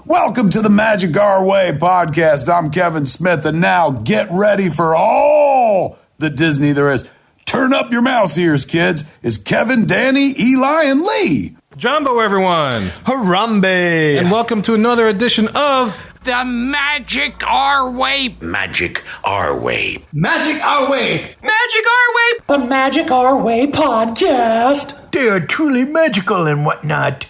Welcome to the Magic Our Way podcast. I'm Kevin Smith, and now get ready for all the Disney there is. Turn up your mouse ears, kids. It's Kevin, Danny, Eli, and Lee. Jumbo, everyone. Harambe. And welcome to another edition of The Magic Our Way. Magic Our Way. Magic Our Way. Magic Our Way. The Magic Our Way podcast. They are truly magical and whatnot.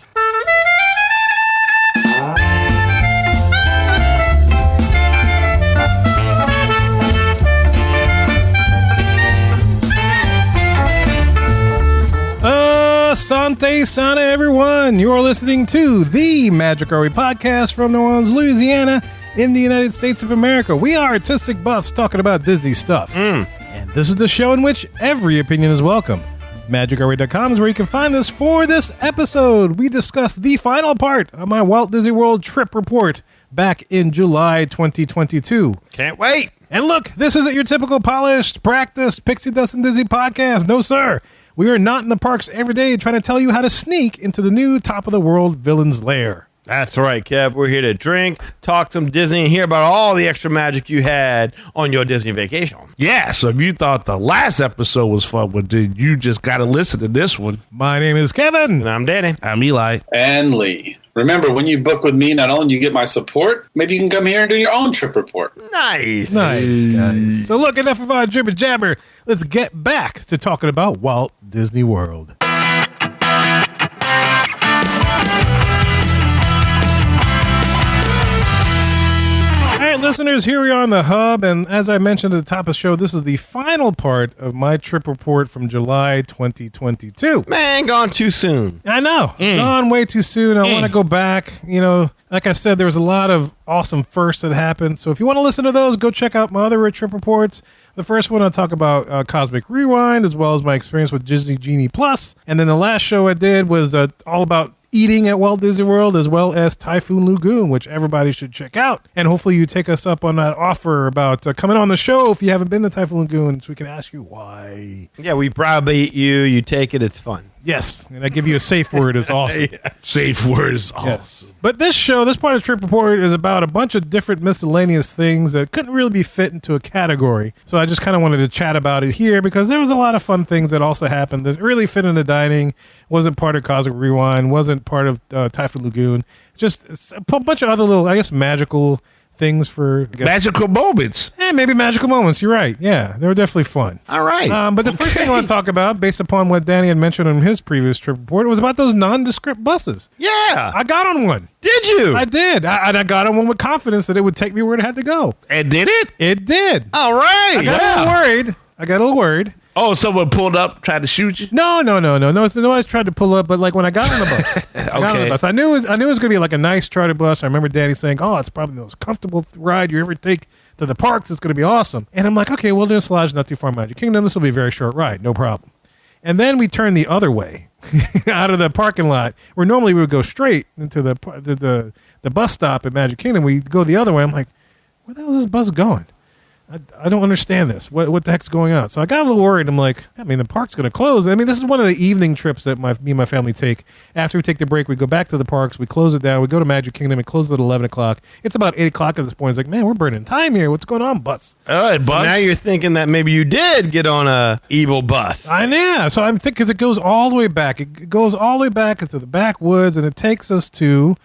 Asante Sana, everyone. You are listening to the Magic Our Way podcast from New Orleans, Louisiana, in the United States of America. We are artistic buffs talking about Disney stuff. And this is the show in which every opinion is welcome. MagicOurWay.com is where you can find us for this episode. We discussed the final part of my Walt Disney World trip report back in July 2022. Can't wait. And look, this isn't your typical polished, practiced Pixie Dust and Disney podcast. No, sir. We are not in the parks every day trying to tell you how to sneak into the new top-of-the-world villain's lair. That's right, Kev. We're here to drink, talk some Disney, and hear about all the extra magic you had on your Disney vacation. Yeah, so if you thought the last episode was fun, well, then you just got to listen to this one. My name is Kevin. And I'm Danny. I'm Eli. And Lee. Remember, when you book with me, not only do you get my support, maybe you can come here and do your own trip report. Nice. Nice. So look, enough of our jibber jabber. Let's get back to talking about Walt Disney World. All right, listeners, here we are on the hub, and as I mentioned at the top of the show, this is the final part of my trip report from July 2022. Man, gone too soon. I know. Gone way too soon. I want to go back. You know, like I said, there was a lot of awesome firsts that happened. So if you want to listen to those, go check out my other trip reports. The first one, I'll talk about Cosmic Rewind, as well as my experience with Disney Genie Plus. And then the last show I did was all about eating at Walt Disney World, as well as Typhoon Lagoon, which everybody should check out. And hopefully you take us up on that offer about coming on the show if you haven't been to Typhoon Lagoon, so we can ask you why. Yeah, we browbeat you. You take it. It's fun. Yes, and I give you a safe word. It's awesome. Safe word is awesome. Yes. But this show, this part of Trip Report, is about a bunch of different miscellaneous things that couldn't really be fit into a category. So I just kind of wanted to chat about it here because there was a lot of fun things that also happened that really fit into dining, wasn't part of Cosmic Rewind, wasn't part of Typhoon Lagoon. Just a bunch of other little, I guess, magical things for... Magical moments. Maybe magical moments. You're right. Yeah, they were definitely fun. All right. But the first thing I want to talk about, based upon what Danny had mentioned on his previous trip report, was about those nondescript buses. Yeah. I got on one. Did you? I did. I got on one with confidence that it would take me where it had to go. And did it? It did. All right. I got a little worried. Oh, someone pulled up, tried to shoot you? No. Nobody's tried to pull up, but like when I got on the bus, I knew it was going to be like a nice charter bus. I remember Daddy saying, "Oh, it's probably the most comfortable ride you ever take to the parks. It's going to be awesome." And I'm like, "Okay, Wilderness Lodge, not too far from Magic Kingdom. This will be a very short ride, no problem." And then we turned the other way out of the parking lot, where normally we would go straight into the bus stop at Magic Kingdom. We go the other way. I'm like, "Where the hell is this bus going? I don't understand this. What the heck's going on?" So I got a little worried. I'm like, the park's going to close. I mean, this is one of the evening trips that me and my family take. After we take the break, we go back to the parks. We close it down. We go to Magic Kingdom. It closes at 11 o'clock. It's about 8 o'clock at this point. It's like, man, we're burning time here. What's going on, bus? All right, So bus. now you're thinking that maybe you did get on a evil bus. I know. So I'm thinking, because it goes all the way back. It goes all the way back into the backwoods, and it takes us to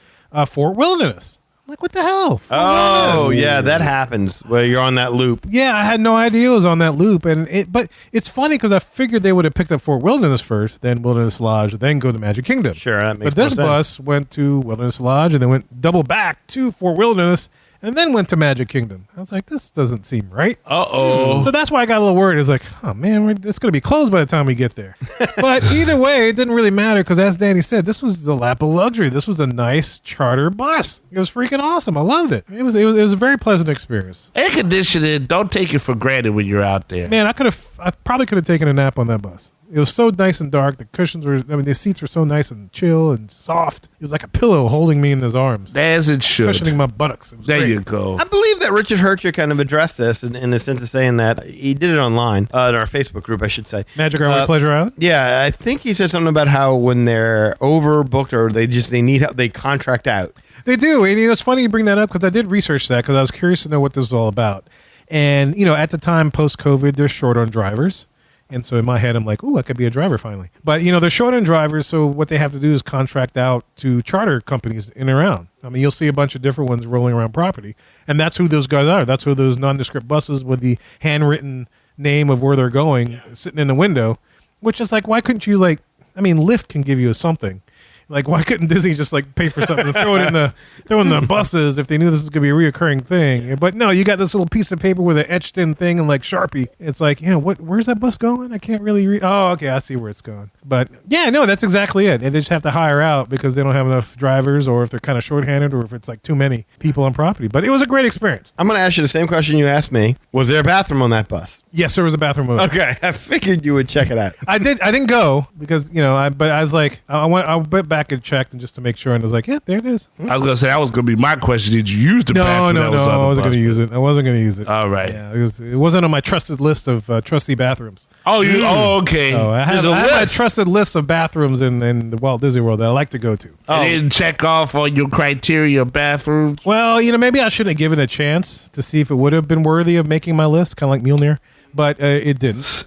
Fort Wilderness. I'm like, what the hell? Oh, yeah, that happens where you're on that loop. Yeah, I had no idea it was on that loop. But it's funny because I figured they would have picked up Fort Wilderness first, then Wilderness Lodge, then go to Magic Kingdom. Sure, that makes But this more sense. bus went to Wilderness Lodge and then went double back to Fort Wilderness and then went to Magic Kingdom. I was like, this doesn't seem right. Uh-oh. So that's why I got a little worried. It's like, oh, man, it's going to be closed by the time we get there. But either way, it didn't really matter because, as Danny said, this was the lap of luxury. This was a nice charter bus. It was freaking awesome. I loved it. It was a very pleasant experience. Air conditioning, don't take it for granted when you're out there. Man, I probably could have taken a nap on that bus. It was so nice and dark. The cushions were, the seats were so nice and chill and soft. It was like a pillow holding me in his arms. As it should. Cushioning my buttocks. It was There great. you go. I believe that Richard Hercher kind of addressed this in the sense of saying that he did it online, in our Facebook group, I should say. Magic Our Way Pleasure Island? Yeah, I think he said something about how when they're overbooked or they need help, they contract out. They do. And it's funny you bring that up because I did research that because I was curious to know what this was all about. And, at the time, post-COVID, they're short on drivers. And so in my head, I'm like, ooh, I could be a driver finally. But, they're short on drivers, so what they have to do is contract out to charter companies in and around. I mean, you'll see a bunch of different ones rolling around property. And that's who those guys are. That's who those nondescript buses with the handwritten name of where they're going sitting in the window, which is like, why couldn't you, Lyft can give you something. Like, why couldn't Disney just pay for something and throw in the buses if they knew this was going to be a reoccurring thing? But no, you got this little piece of paper with an etched in thing and Sharpie. It's like, where's that bus going? I can't really read. Oh, okay, I see where it's going. But yeah, no, that's exactly it. And they just have to hire out because they don't have enough drivers, or if they're kind of shorthanded, or if it's too many people on property. But it was a great experience. I'm going to ask you the same question you asked me. Was there a bathroom on that bus? Yes, there was a bathroom. Okay, I figured you would check it out. I didn't go because but I was like, I went back and checked and just to make sure, and I was like, yeah, there it is. I was going to say, that was going to be my question. Did you use the bathroom? No, I wasn't going to use it. I wasn't going to use it. All right. Yeah, it wasn't on my trusted list of trusty bathrooms. Oh, okay. So I have my trusted list of bathrooms in the Walt Disney World that I like to go to. I didn't check off on your criteria bathrooms. Well, maybe I shouldn't have given it a chance to see if it would have been worthy of making my list, kind of like Mjolnir. But it didn't.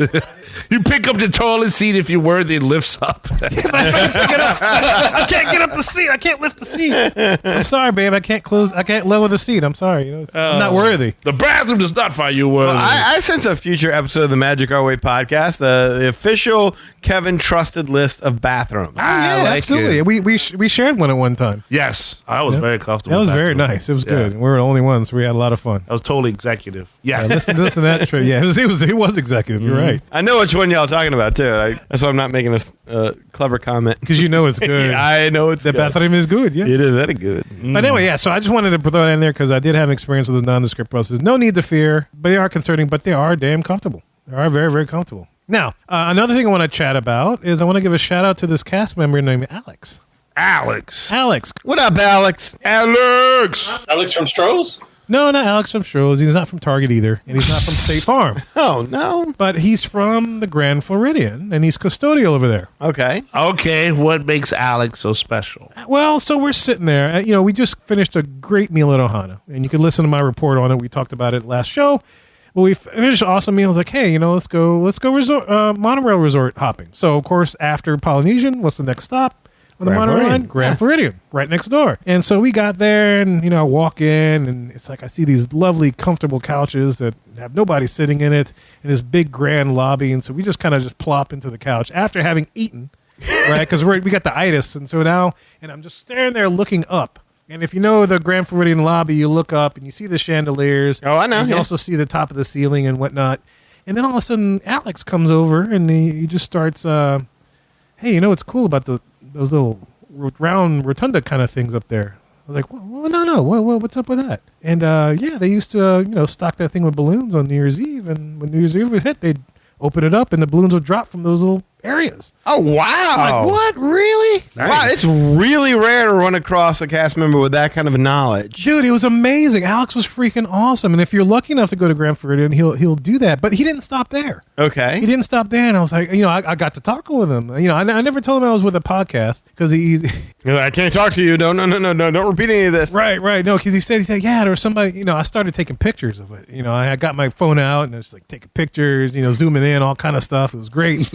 You pick up the toilet seat if you're worthy, it lifts up. I can't get up the seat. I can't lift the seat. I'm sorry, babe. I can't lower the seat. I'm sorry. I'm not worthy. The bathroom does not find you worthy. Well, I sense a future episode of the Magic Our Way podcast, the official Kevin trusted list of bathrooms. Yeah, absolutely. We shared one at one time. Yes, I was very comfortable. That was with very nice. It was good. We were the only ones. So we had a lot of fun. I was totally executive. Yes. Listen to that trip. Yeah, it was executive. You're right. I know which one y'all talking about too. That's why I'm not making a clever comment because it's good. I know it's the good. bathroom is good. Yeah, it is very good. But anyway, yeah. So I just wanted to throw that in there because I did have an experience with those nondescript buses. No need to fear, but they are concerning. But they are damn comfortable. They are very, very comfortable. Now, another thing I want to chat about is I want to give a shout out to this cast member named Alex. Alex. What up, Alex? Alex from Stroh's? No, not Alex from Stroh's. He's not from Target either. And he's not from State Farm. Oh, no. But he's from the Grand Floridian, and he's custodial over there. Okay. What makes Alex so special? Well, so we're sitting there. We just finished a great meal at Ohana, and you can listen to my report on it. We talked about it last show. Well, we finished an awesome meal. I was like, hey, let's go monorail resort hopping. So, of course, after Polynesian, what's the next stop? On the monorail, Grand Floridian, right next door. And so we got there and, I walk in and it's like I see these lovely, comfortable couches that have nobody sitting in it and this big grand lobby. And so we just kind of plop into the couch after having eaten, right? Because we got the itis. And so now, and I'm just staring there looking up. And if you know the Grand Floridian lobby, you look up and you see the chandeliers. Oh, I know. You also see the top of the ceiling and whatnot. And then all of a sudden, Alex comes over and he just starts, hey, what's cool about those little round rotunda kind of things up there? I was like, well, no. What's up with that? And they used to, stock that thing with balloons on New Year's Eve. And when New Year's Eve would hit, they'd open it up and the balloons would drop from those little areas. Oh, wow. I'm like, what? Really? Nice. Wow, it's really rare to run across a cast member with that kind of knowledge. Dude, it was amazing. Alex was freaking awesome. And if you're lucky enough to go to Grand Floridian, he'll do that. But he didn't stop there. Okay. He didn't stop there. And I was like, I got to talk with him. I never told him I was with a podcast because I can't talk to you. No. Don't repeat any of this. Right. No, because he said, yeah, there was somebody, I started taking pictures of it. I got my phone out and it's like taking pictures, zooming in, all kind of stuff. It was great.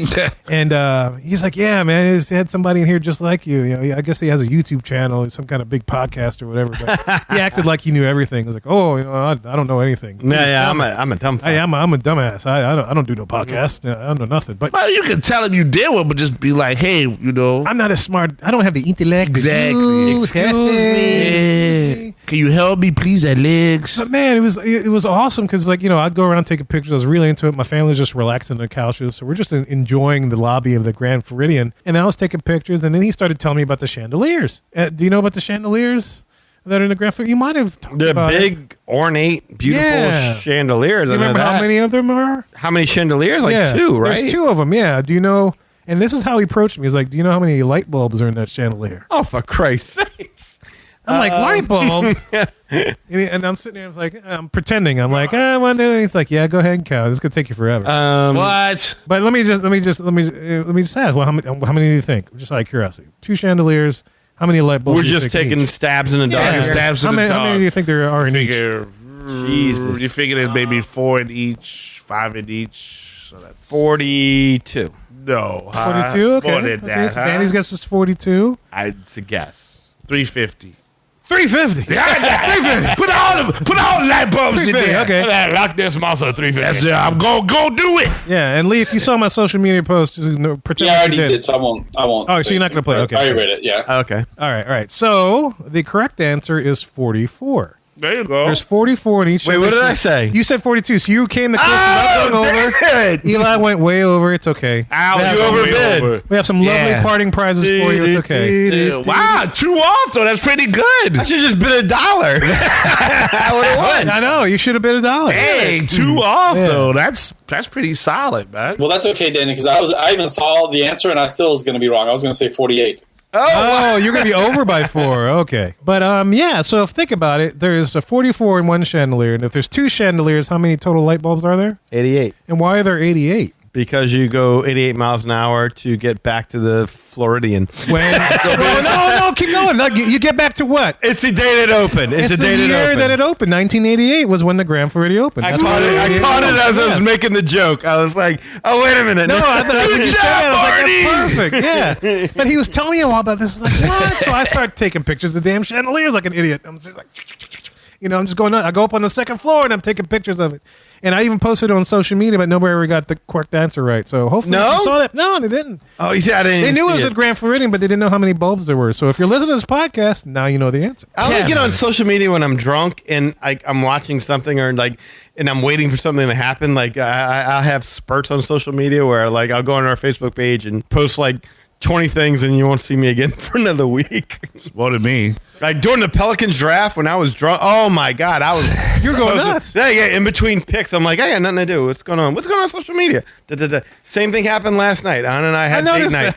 And he's like, yeah, man, he had somebody in here just like you. I guess he has a YouTube channel, some kind of big podcast or whatever. But he acted like he knew everything. I was like, I don't know anything. Yeah, I'm a dumb. Hey, I'm a dumbass. I don't do no podcast. I don't know nothing. But you can tell him you did one, but just be like, hey, I'm not as smart. I don't have the intellect. Exactly. Excuse me. Can you help me, please, Alex? But man, it was awesome because I'd go around taking pictures. I was really into it. My family was just relaxing on the couches, so we're just enjoying the lobby of the Grand Floridian. And I was taking pictures, and then he started telling me about the chandeliers. Do you know about the chandeliers? that are in the Grand Floridian? You might have talked The about big, ornate, beautiful chandeliers. Do you remember how many of them are? How many chandeliers? Like 2, right? There's 2 of them, yeah. Do you know? And this is how he approached me. He's like, do you know how many light bulbs are in that chandelier? Oh, for Christ's sakes. I'm like, light bulbs? And I'm sitting there, I'm pretending. I'm like, one day. He's like, yeah, go ahead and count. It's going to take you forever. What? But let me just ask, well, how many do you think? Just out of curiosity. 2 chandeliers. How many light bulbs? We're just taking stabs in the dark. Yeah. Stabs in How the many, dark. how many do you think there are in each? Jesus. You figure there's maybe 4 in each, 5 in each. So that's 42. no. 42? Okay. More than Okay, that. so Danny's guess is 42. I'd guess. 350. 350. Put all the light bulbs in 350, there. okay. Lock this also 350. That's it. I'm go do it. Yeah, and Lee, if you saw my social media post, just pretend Yeah, I like already you did, so I won't. Oh, so you're not going to play? Okay. I already read it. Yeah. Okay. All right. So the correct answer is 44. There you go. There's 44 in each. Wait, what did I say? You said 42, so you came the closest without going over. David! Eli went way over. It's okay. Ow, We have- you overbid. We have some lovely Yeah. parting prizes for you. It's okay. Wow, 2 off though. That's pretty good. I should just bid $1. I would have won. I know. You should have bid $1. Dang, 2 off Yeah. though. That's pretty solid, man. Well, that's okay, Danny, because I even saw the answer and I still was going to be wrong. I was going to say 48. Oh, you're going to be over by 4. Okay. But yeah, so if think about it, there's a 44 in one chandelier. And if there's 2 chandeliers, how many total light bulbs are there? 88. And why are there 88? Because you go 88 miles an hour to get back to the Floridian. When no, keep going. No, you get back to what? It's the day that opened. It's the day year that opened. that it opened. 1988 was when the Grand Floridian opened. I That's caught why it. I 88 caught it as I Yes. was making the joke. I was like, "Oh, wait a minute." No, I thought Good you said job, that. I was like, Marty. that's perfect. Yeah, but he was telling me all about this. I was like, what? So I start taking pictures of the damn chandeliers like an idiot. I'm just like, I'm just going. I go up on the second floor and I'm taking pictures of it. And I even posted it on social media, but nobody ever got the correct answer right. So hopefully No? you saw that. No, they didn't. Oh, you see, I didn't. They even knew it see was at Grand Floridian, but they didn't know how many bulbs there were. So if you're listening to this podcast, now you know the answer. I only get on social media when I'm drunk and I'm watching something and I'm waiting for something to happen. Like I'll have spurts on social media where like I'll go on our Facebook page and post like 20 things and you won't see me again for another week. More than me. Like during the Pelicans draft when I was drunk. Oh my God, You're going nuts. Yeah, in between picks, I'm like, I got nothing to do. What's going on? What's going on social media? Same thing happened last night. Anna and I had date night.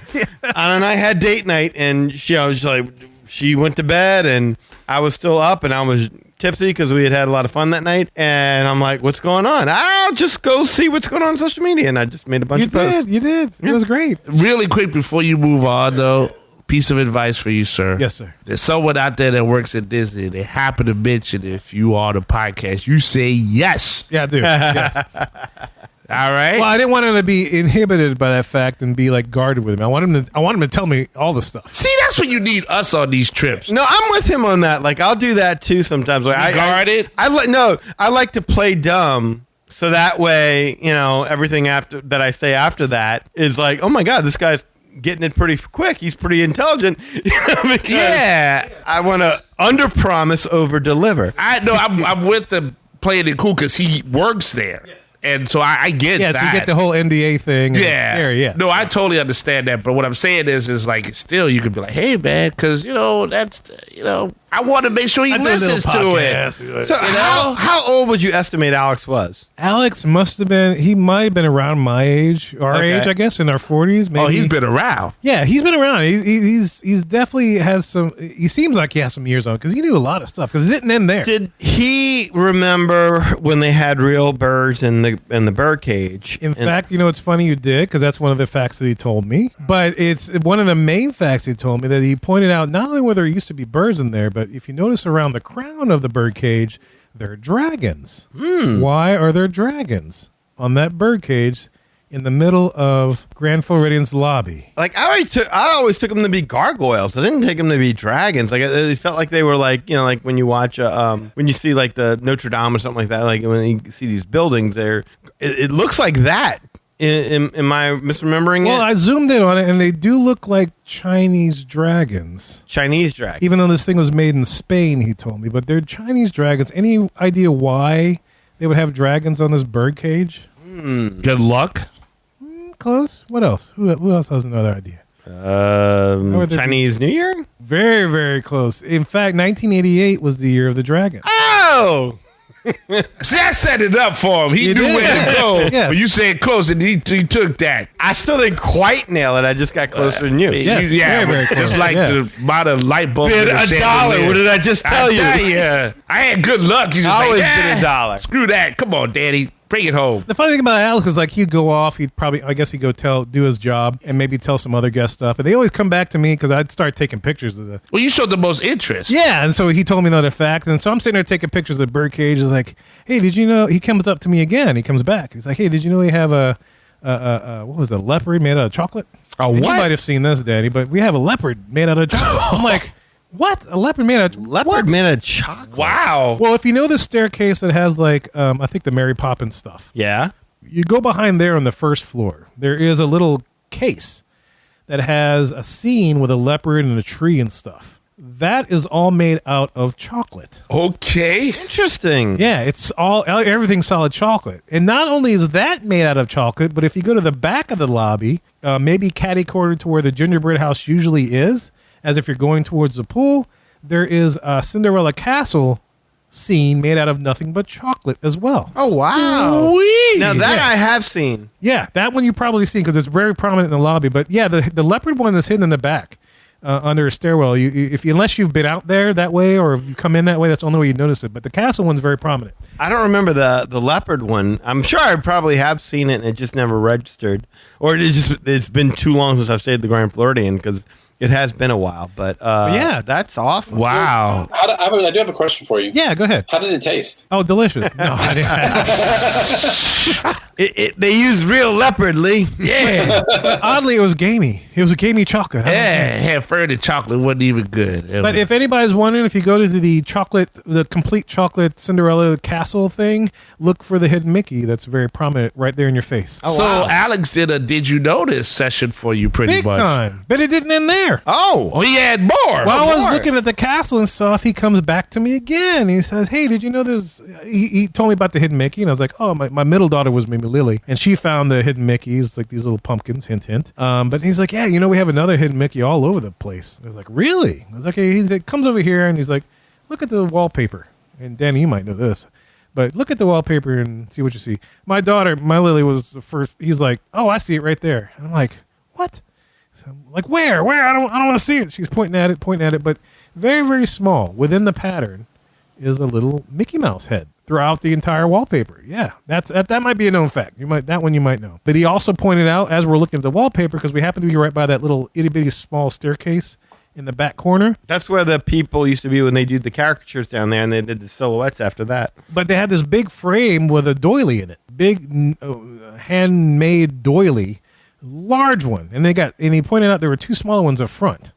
Anna and I had date night, and she went to bed, and I was still up, and I was tipsy because we had a lot of fun that night. And I'm like, what's going on? I'll just go see what's going on social media, and I just made a bunch of posts. You did. It was great. Really quick before you move on, though, piece of advice for you, sir. Yes, sir. There's someone out there that works at Disney. They happen to mention if you are the podcast, you say yes. Yeah, I do. Yes. All right. Well, I didn't want him to be inhibited by that fact and be like guarded with him. I want him to tell me all the stuff. See, that's what you need us on these trips. No, I'm with him on that. Like, I'll do that too sometimes. Like, I guard it? I like to play dumb. So that way, everything after that I say after that is like, oh my God, this guy's getting it pretty quick. He's pretty intelligent. Yeah. I want to under promise, over deliver. I'm with the playing it cool because he works there. Yes. And so I get that. Yeah, so you get the whole NDA thing. Yeah. No, I totally understand that. But what I'm saying is like, still, you could be like, hey, man, because, I want to make sure he listens to it. So how old would you estimate Alex was? Alex he might have been around my age, our age, I guess, in our 40s. Maybe. Oh, he's been around. Yeah, he's been around. He's definitely has some. He seems like he has some years on because he knew a lot of stuff because it didn't end there. Did he remember when they had real birds in the bird cage? In fact, it's funny you did because that's one of the facts that he told me. But it's one of the main facts he told me that he pointed out not only where there used to be birds in there, but if you notice around the crown of the bird cage, there are dragons. Why are there dragons on that bird cage in the middle of Grand Floridian's lobby? Like I always took them to be gargoyles. I didn't take them to be dragons. Like it felt like they were like like when you watch when you see like the Notre Dame or something like that. Like when you see these buildings, it looks like that. Am I misremembering it? Well, I zoomed in on it, and they do look like Chinese dragons. Chinese dragons. Even though this thing was made in Spain, he told me. But they're Chinese dragons. Any idea why they would have dragons on this bird cage? Good luck. Close. What else? Who else has another idea? Chinese New Year? Very, very close. In fact, 1988 was the year of the dragon. Oh! See, I set it up for him. He knew did. where to go. Yes. When you said close, and he took that. I still didn't quite nail it. I just got closer than you. Yes, Yeah, very, very close. just like Yeah. the amount of light bulbs. Bid in the $1. chandelier. What did I just tell you? I had good luck. You just Always like, bid $1. Screw that. Come on, Daddy. Bring it home. The funny thing about Alex is like he'd go off, he'd probably, I guess he'd go do his job and maybe tell some other guest stuff. And they always come back to me because I'd start taking pictures of the. Well, you showed the most interest. Yeah, and so he told me another fact. And so I'm sitting there taking pictures of the birdcage. He's like, hey, did you know? He comes up to me again. He comes back. He's like, hey, did you know we have a what was it, a leopard made out of chocolate? A And what? you might have seen this, Daddy, but we have a leopard made out of chocolate. I'm like, what? A leopard made out of Leopard made of chocolate. Wow. Well, if you know the staircase that has like, I think the Mary Poppins stuff. Yeah. You go behind there on the first floor. There is a little case that has a scene with a leopard and a tree and stuff. That is all made out of chocolate. Okay. Interesting. Yeah, it's everything's solid chocolate. And not only is that made out of chocolate, but if you go to the back of the lobby, maybe catty-corner to where the gingerbread house usually is, as if you're going towards the pool, there is a Cinderella Castle scene made out of nothing but chocolate as well. Oh, wow. Wee. Now that Yeah. I have seen. Yeah, that one you probably seen because it's very prominent in the lobby. But yeah, the leopard one is hidden in the back under a stairwell. Unless you've been out there that way or if you come in that way, that's the only way you notice it. But the castle one's very prominent. I don't remember the leopard one. I'm sure I probably have seen it and it just never registered. Or it's been too long since I've stayed at the Grand Floridian because it has been a while. But yeah, that's awesome. Wow. I do have a question for you. Yeah, go ahead. How did it taste? Oh, delicious. No, I didn't. They used real leopard, Lee. Yeah. Oddly, it was gamey. It was a gamey chocolate. Yeah. Had further chocolate wasn't even good. But if anybody's wondering, if you go to the complete chocolate Cinderella Castle thing, look for the hidden Mickey that's very prominent right there in your face. so Alex did a Did You Notice session for you pretty Big much. time. But it didn't end there. Oh, he had more. While I was more. looking at the castle and stuff, he comes back to me again. He says, hey, did you know there's... He told me about the hidden Mickey, and I was like, oh, my middle daughter was maybe Lily, and she found the hidden Mickeys, like these little pumpkins, hint, hint. But he's like, yeah, you know, we have another hidden Mickey all over the place. I was like, really? I was like, okay. He comes over here, and he's like, look at the wallpaper. And Danny, you might know this. But look at the wallpaper and see what you see. My daughter, my Lily, was the first. He's like, oh, I see it right there. And I'm like, what? So I'm like, where? I don't want to see it. She's pointing at it, but very, very small. Within the pattern is a little Mickey Mouse head throughout the entire wallpaper. Yeah, that might be a known fact. You might know. But he also pointed out, as we're looking at the wallpaper, because we happen to be right by that little itty bitty small staircase in the back corner. That's where the people used to be when they did the caricatures down there, and they did the silhouettes after that. But they had this big frame with a doily in it, big handmade doily. Large one, and he pointed out there were two smaller ones up front,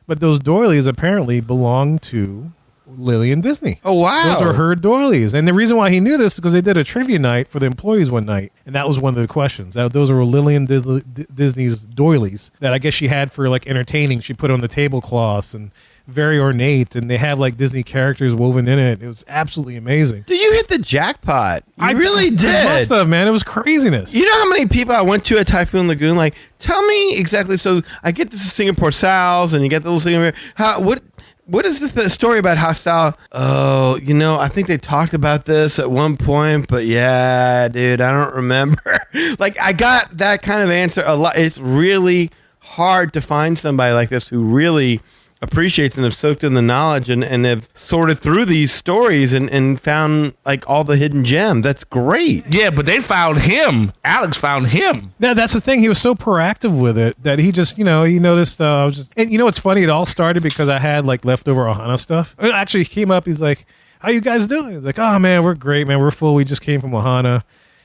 but those doilies apparently belong to Lily and Disney. Oh, wow. Those are her doilies, and the reason why he knew this is because they did a trivia night for the employees one night, and that was one of the questions. Those were Lily and Disney's doilies that I guess she had for like entertaining. She put on the tablecloths and very ornate, and they have like Disney characters woven in it. It was absolutely amazing. Dude, you hit the jackpot. You really did. I must have, man. It was craziness. You know how many people I went to at Typhoon Lagoon? Like, tell me exactly. So I get this Singapore Sal's, and you get the little Singapore. What is the story about how Sal? Oh, I think they talked about this at one point, but yeah, dude, I don't remember. Like, I got that kind of answer a lot. It's really hard to find somebody like this who really appreciates and have soaked in the knowledge and have sorted through these stories and found like all the hidden gems. That's great. Yeah, but they found him. Alex found him. Yeah, that's the thing. He was so proactive with it that he just, he noticed. I was just, and it's funny. It all started because I had like leftover Ohana stuff. It actually came up. He's like, "How you guys doing?" He's like, "Oh man, we're great, man. We're full. We just came from Ohana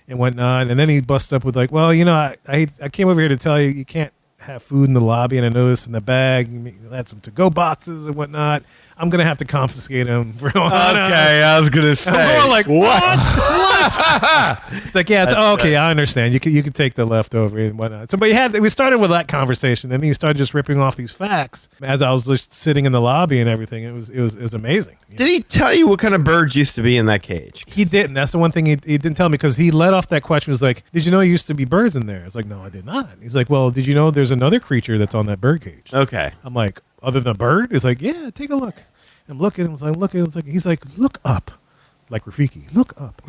and whatnot." And then he busts up with like, "Well, I came over here to tell you can't have food in the lobby, and I noticed in the bag you had some to-go boxes and whatnot. I'm gonna have to confiscate him for Okay, I was gonna say. I'm like, what? It's like, yeah, it's okay. I understand. You can take the leftover and whatnot. So, but we started with that conversation, then he started just ripping off these facts as I was just sitting in the lobby and everything. It was amazing. Did he tell you what kind of birds used to be in that cage? He didn't. That's the one thing he didn't tell me, because he led off that question. Was like, did you know there used to be birds in there? I was like, no, I did not. He's like, well, did you know there's another creature that's on that bird cage? Okay. I'm like, other than a bird? He's like, yeah, take a look. I'm looking. I was like, looking. It's like, he's like, look up, like Rafiki. Look up.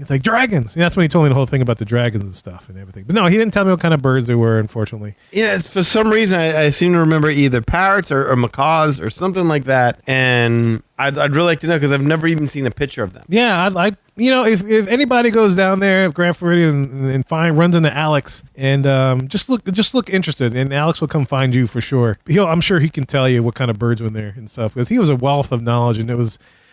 It's like dragons. And that's when he told me the whole thing about the dragons and stuff and everything. But no, he didn't tell me what kind of birds they were, unfortunately. Yeah, for some reason, I seem to remember either parrots or macaws or something like that. And I'd really like to know, because I've never even seen a picture of them. Yeah, I if anybody goes down there, if Grand Floridian and runs into Alex and just look interested, and Alex will come find you for sure. I'm sure he can tell you what kind of birds were in there and stuff, because he was a wealth of knowledge, and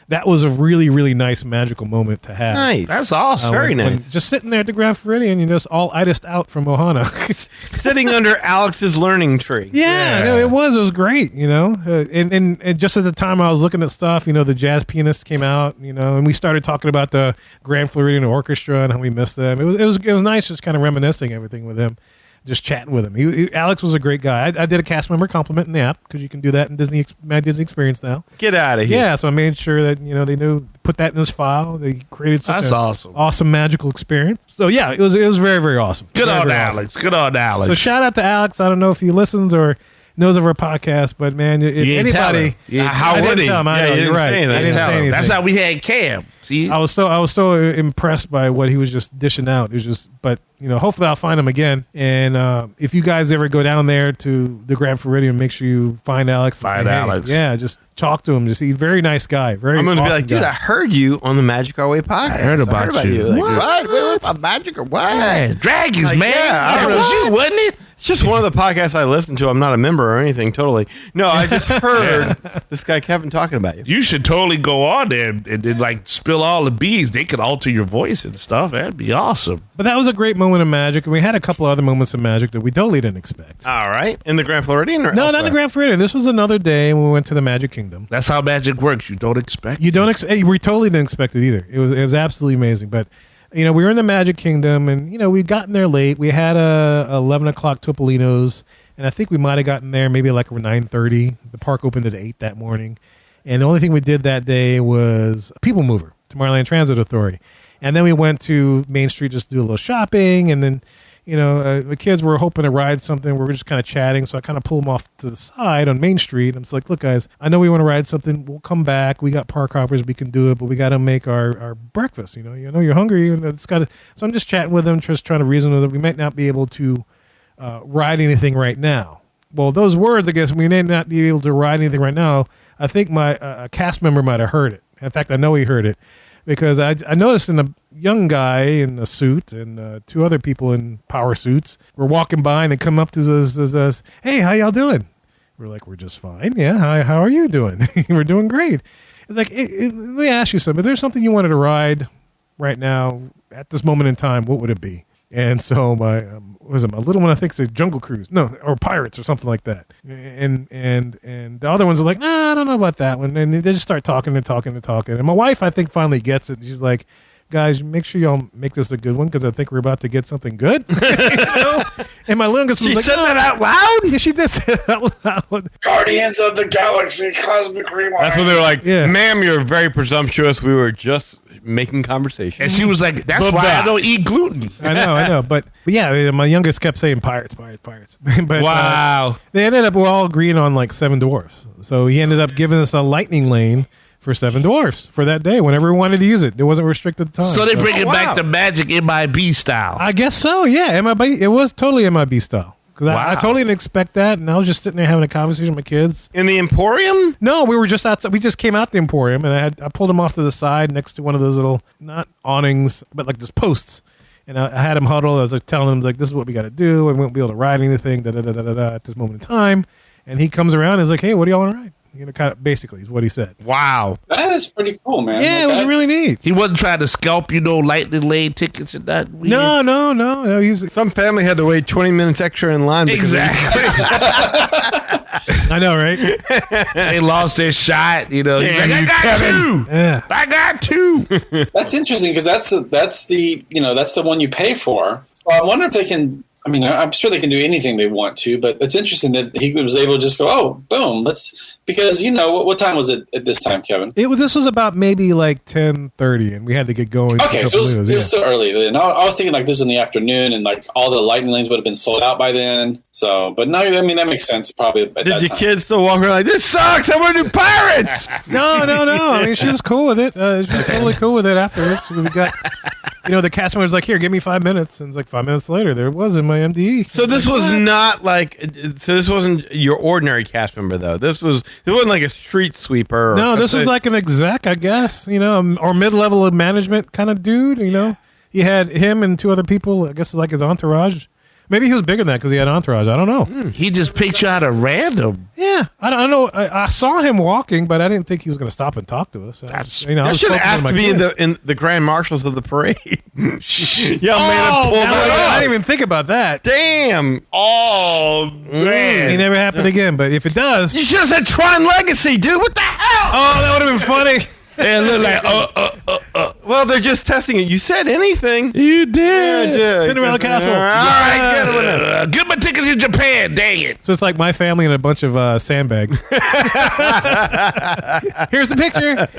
that was a really, really nice magical moment to have. Nice. That's awesome. Very nice. Just sitting there at the Grand Floridian, just all itis out from Ohana. Sitting under Alex's learning tree. Yeah, no, it was great, and just at the time I was looking at stuff, the jazz pianist came out, and we started talking about the Grand Floridian Orchestra and how we missed them. It was nice just kind of reminiscing everything with him. Just chatting with him. Alex was a great guy. I did a cast member compliment in the app, because you can do that in My Disney Experience now. Get out of here. Yeah, so I made sure that they knew, put that in his file. They created such awesome magical experience. So yeah, it was very, very awesome. Good very, on very Alex. awesome. Good on Alex. So shout out to Alex. I don't know if he listens or knows of our podcast, but man, if anybody, how would he? You're right. I didn't say anything. That's how we had Cam. See, I was so impressed by what he was just dishing out. It was just, but hopefully I'll find him again. And if you guys ever go down there to the Grand Floridian, make sure you find Alex. Find Alex. Yeah, just talk to him. Just he's a very nice guy. I'm going to be like, dude, I heard you on the Magic Our Way podcast. I heard about you. Like, what? Wait, a magic or what? Yeah, dragons, man. Yeah, that was you, wasn't it? It's just one of the podcasts I listen to. I'm not a member or anything, totally. No, I just heard this guy Kevin talking about you. You should totally go on there and then spill all the bees. They could alter your voice and stuff. That'd be awesome. But that was a great moment of magic, and we had a couple other moments of magic that we totally didn't expect. All right. In the Grand Floridian? Or no, elsewhere? not in the Grand Floridian. This was another day when we went to the Magic Kingdom. That's how magic works. You don't expect. You don't expect. We totally didn't expect it either. It was absolutely amazing. But we were in the Magic Kingdom, and we'd gotten there late. We had a 11 o'clock Topolino's, and I think we might have gotten there maybe like around 9:30. The park opened at 8 that morning, and the only thing we did that day was People Mover, Tomorrowland Transit Authority, and then we went to Main Street just to do a little shopping, and then the kids were hoping to ride something. We were just kind of chatting, so I kind of pulled them off to the side on Main Street. I'm just like, look, guys, I know we want to ride something. We'll come back. We got park hoppers. We can do it, but we got to make our breakfast. You're hungry, and it's got to. So I'm just chatting with them, just trying to reason with them. We might not be able to ride anything right now. Well, those words, I guess, we may not be able to ride anything right now. I think my cast member might have heard it. In fact, I know he heard it. Because I noticed a young guy in a suit and two other people in power suits were walking by, and they come up to us, hey, how y'all doing? We're like, we're just fine. Yeah, how are you doing? We're doing great. It's like, let me ask you something. If there's something you wanted to ride right now at this moment in time, what would it be? And so my little one, I think, said Jungle Cruise, or Pirates or something like that. And the other ones are like, I don't know about that one. And they just start talking. And my wife, I think, finally gets it. She's like, guys, make sure y'all make this a good one, because I think we're about to get something good. And my little one was she like, said that out loud? Yeah, she did say that out loud. Guardians of the Galaxy Cosmic Rewind. That's when they were like, Yeah. ma'am, you're very presumptuous. We were just making conversation. And she was like, that's why I don't eat gluten. I know. But yeah, my youngest kept saying pirates. But Wow. They ended up all agreeing on like Seven Dwarfs. So he ended up giving us a lightning lane for Seven Dwarfs for that day whenever we wanted to use it. It wasn't restricted at the time. So they bring it back to magic MIB style. I guess so, yeah. MIB, it was totally MIB style. Because I totally didn't expect that, and I was just sitting there having a conversation with my kids. In the Emporium? No, we were just outside. We just came out the Emporium, and I pulled them off to the side next to one of those little, not awnings, but like just posts. And I had them huddled. I was like telling them, like, this is what we got to do. We won't be able to ride anything at this moment in time. And he comes around and is like, hey, what do y'all want to ride? kind of basically is what he said. Wow. That is pretty cool, man. Yeah, it was really neat. He wasn't trying to scalp, lightning lane tickets and that. Weird. No. Some family had to wait 20 minutes extra in line. Exactly. I know, right? They lost their shot. He's like, I got two. Yeah. I got two. That's interesting because that's the one you pay for. Well, I wonder if they can. I mean, I'm sure they can do anything they want to, but it's interesting that he was able to just go, oh, boom, because what time was it at this time, Kevin? This was about maybe like 10:30, and we had to get going. Okay, so it was still early then. I was thinking like this was in the afternoon, and like all the lightning lanes would have been sold out by then. So, but no, I mean that makes sense. Probably. Did your kids still walk around like, this sucks? I want to do Pirates? No. I mean, she was cool with it. She was totally cool with it afterwards. We got, the cast member was like, here, give me 5 minutes, and it's like 5 minutes later, there it was in my MDE. So this was not like, this wasn't your ordinary cast member though. It wasn't like a street sweeper. No, this was like an exec, I guess, or mid-level of management kind of dude, He had him and 2 other people, I guess like his entourage. Maybe he was bigger than that because he had entourage. I don't know. He just picked you out of random. Yeah, I don't know. I saw him walking, but I didn't think he was going to stop and talk to us. That should have asked to be in the grand marshals of the parade. Man, I didn't even think about that. Damn. Oh man, it never happened again. But if it does, you should have said Tron Legacy, dude. What the hell? Oh, that would have been funny. And look like, well, they're just testing it. You said anything. You did. Yeah, I did. Cinderella Castle. All right, get my tickets in Japan. Dang it! So it's like my family and a bunch of sandbags. Here's the picture.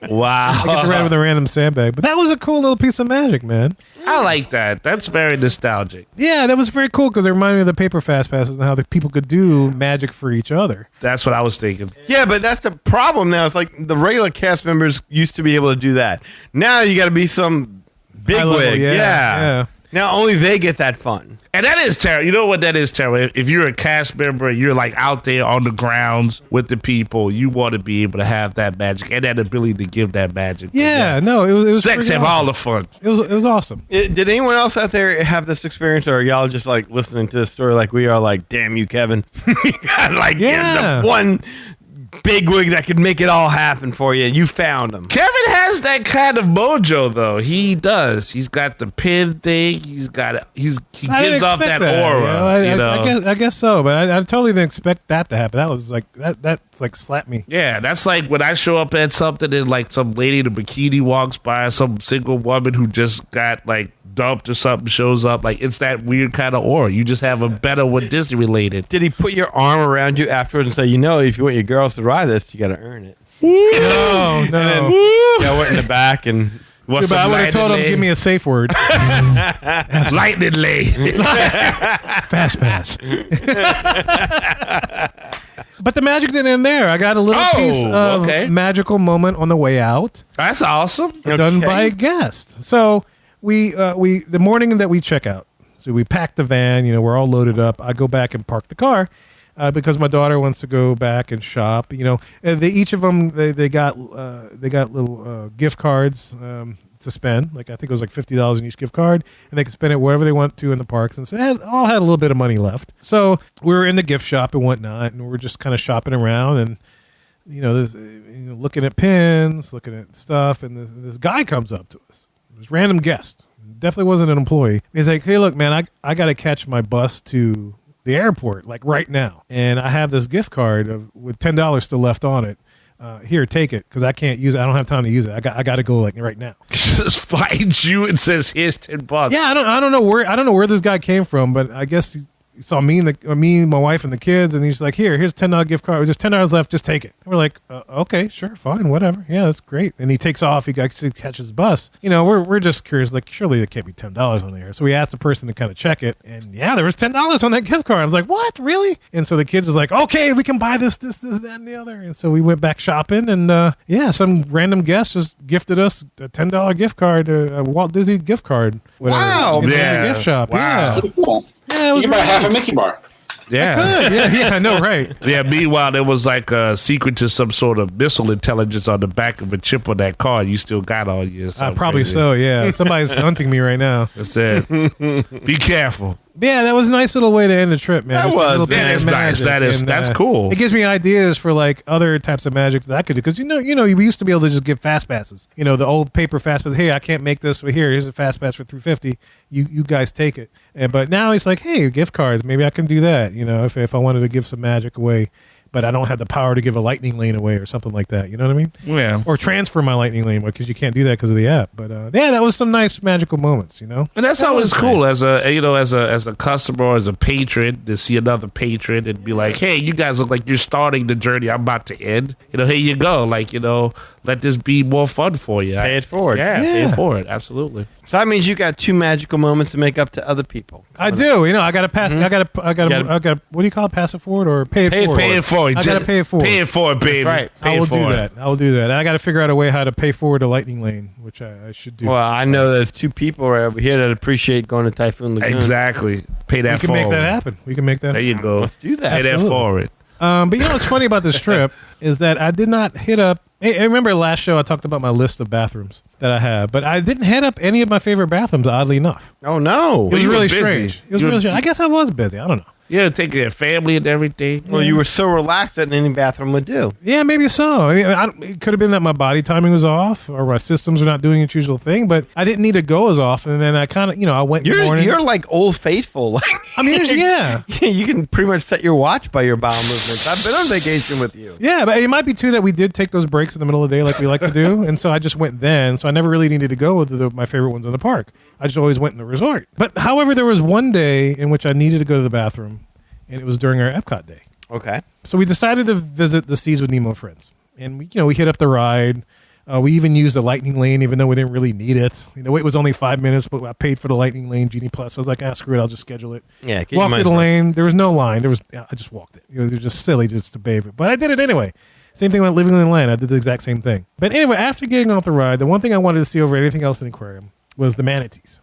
Wow. I get around with a random sandbag, but that was a cool little piece of magic, man. I like that. That's very nostalgic. Yeah, that was very cool because it reminded me of the paper fast passes and how the people could do magic for each other. That's what I was thinking. Yeah, but that's the problem now. It's like the regular cast members used to be able to do that. Now you got to be some bigwig. Yeah. Now only they get that fun. And that is terrible. You know what that is terrible? If you're a cast member and you're like out there on the grounds with the people, you want to be able to have that magic and that ability to give that magic. Yeah, no, it was sex have awesome. all the fun. It was awesome. Did anyone else out there have this experience, or are y'all just like listening to this story like we are? Like, damn you, Kevin! You got like the one bigwig that could make it all happen for you, and you found him. Kevin has that kind of mojo, though. He does. He's got the pin thing. He gives off that aura. I guess so, but I totally didn't expect that to happen. That was like that's like slapped me. Yeah, that's like when I show up at something and like some lady in a bikini walks by, some single woman who just got like dumped or something shows up. Like, it's that weird kind of aura. You just have a better with Disney related. Did he put your arm around you afterwards and say, if you want your girls to ride this, you got to earn it? No. And then, I went in the back and I would have told him, give me a safe word. Lightning lane. Fast pass. But the magic didn't end there. I got a little piece of magical moment on the way out. That's awesome. Done by a guest. So we the morning that we check out, so we pack the van. We're all loaded up. I go back and park the car because my daughter wants to go back and shop. They each of them they got little gift cards to spend. Like I think it was like $50 in each gift card, and they could spend it wherever they want to in the parks. And so they all had a little bit of money left. So we were in the gift shop and whatnot, and we're just kind of shopping around and. There's looking at pins, looking at stuff, and this guy comes up to us. This random guest, definitely wasn't an employee. He's like, "Hey, look, man, I got to catch my bus to the airport like right now, and I have this gift card with $10 still left on it. Here, take it, because I can't use it. I don't have time to use it. I got to go like right now." Just finds you and says, "Here's $10." Yeah, I don't know where this guy came from, but I guess he saw me, my wife, and the kids, and he's like, here's $10 gift card. There's $10 left. Just take it. And we're like, okay, sure, fine, whatever. Yeah, that's great. And he takes off. He catches his bus. We're just curious. Like, surely there can't be $10 on there. So we asked the person to kind of check it, and yeah, there was $10 on that gift card. I was like, what, really? And so the kids was like, okay, we can buy this, that, and the other. And so we went back shopping, and some random guest just gifted us a $10 gift card, a Walt Disney gift card. Whatever, wow, in the gift shop. Wow. Yeah. That's pretty cool. Yeah, it was you can buy half a Mickey bar. Yeah. Yeah, I know, right? Yeah, meanwhile, there was like a secret to some sort of missile intelligence on the back of a chip on that card you still got on you. Probably so, yeah. Somebody's hunting me right now. That's it. Be careful. Yeah, that was a nice little way to end the trip, man. That Just a was, little bit man. of That's nice. magic. That's cool. It gives me ideas for like other types of magic that I could do because we used to be able to just give fast passes. You know, the old paper fast passes. Hey, I can't make this, but here's a fast pass for $3.50. You guys take it. But now it's like, hey, gift cards. Maybe I can do that. You know, if I wanted to give some magic away. But I don't have the power to give a lightning lane away or something like that. You know what I mean? Yeah. Or transfer my lightning lane because you can't do that because of the app. But yeah, that was some nice magical moments. You know, And that's always cool as a customer or as a patron to see another patron and be like, hey, you guys look like you're starting the journey I'm about to end. You know, here you go. Like, you know, let this be more fun for you. Pay it forward. Yeah, pay it forward. Absolutely. So that means you got 2 magical moments to make up to other people. I do. You know, I got to pass. I got to. What do you call it? Pass it forward or pay it forward? Pay it forward. I got to pay it forward. Pay it forward, baby. That's right. Pay I will it forward. do that. I will do that. And I got to figure out a way how to pay forward a lightning lane, which I should do. Well, I know there's 2 people right over here that appreciate going to Typhoon Lagoon. Exactly. Pay that we can forward. make that happen. We can make that. There you go. Let's do that. Pay that Absolutely. forward. But you know what's funny about this trip is that I did not hit up. I remember last show I talked about my list of bathrooms that I have, but I didn't hit up any of my favorite bathrooms. Oddly enough, Oh, no. it was you were really busy. strange. It was You were- really strange. I guess I was busy. I don't know. Yeah, take your family and everything. Well, you were so relaxed that any bathroom would do. Yeah, maybe so. I mean, it could have been that my body timing was off or my systems are not doing its usual thing, but I didn't need to go as often. And then I kind of, I went in the morning. You're like Old Faithful. Like, I mean, yeah. you can pretty much set your watch by your bowel movements. I've been on vacation with you. Yeah, but it might be too that we did take those breaks in the middle of the day like we like to do. And so I just went then. So I never really needed to go with my favorite ones in the park. I just always went in the resort. But however, there was one day in which I needed to go to the bathroom, and it was during our Epcot day. Okay. So we decided to visit the Seas with Nemo and Friends. And we hit up the ride. We even used the lightning lane, even though we didn't really need it. The wait was only 5 minutes, but I paid for the lightning lane Genie Plus. So I was like, screw it, I'll just schedule it. Yeah. Walked through the lane. There was no line. I just walked it. It was just silly just to bathe it. But I did it anyway. Same thing with Living in the Land. I did the exact same thing. But anyway, after getting off the ride, the one thing I wanted to see over anything else in the aquarium was the manatees.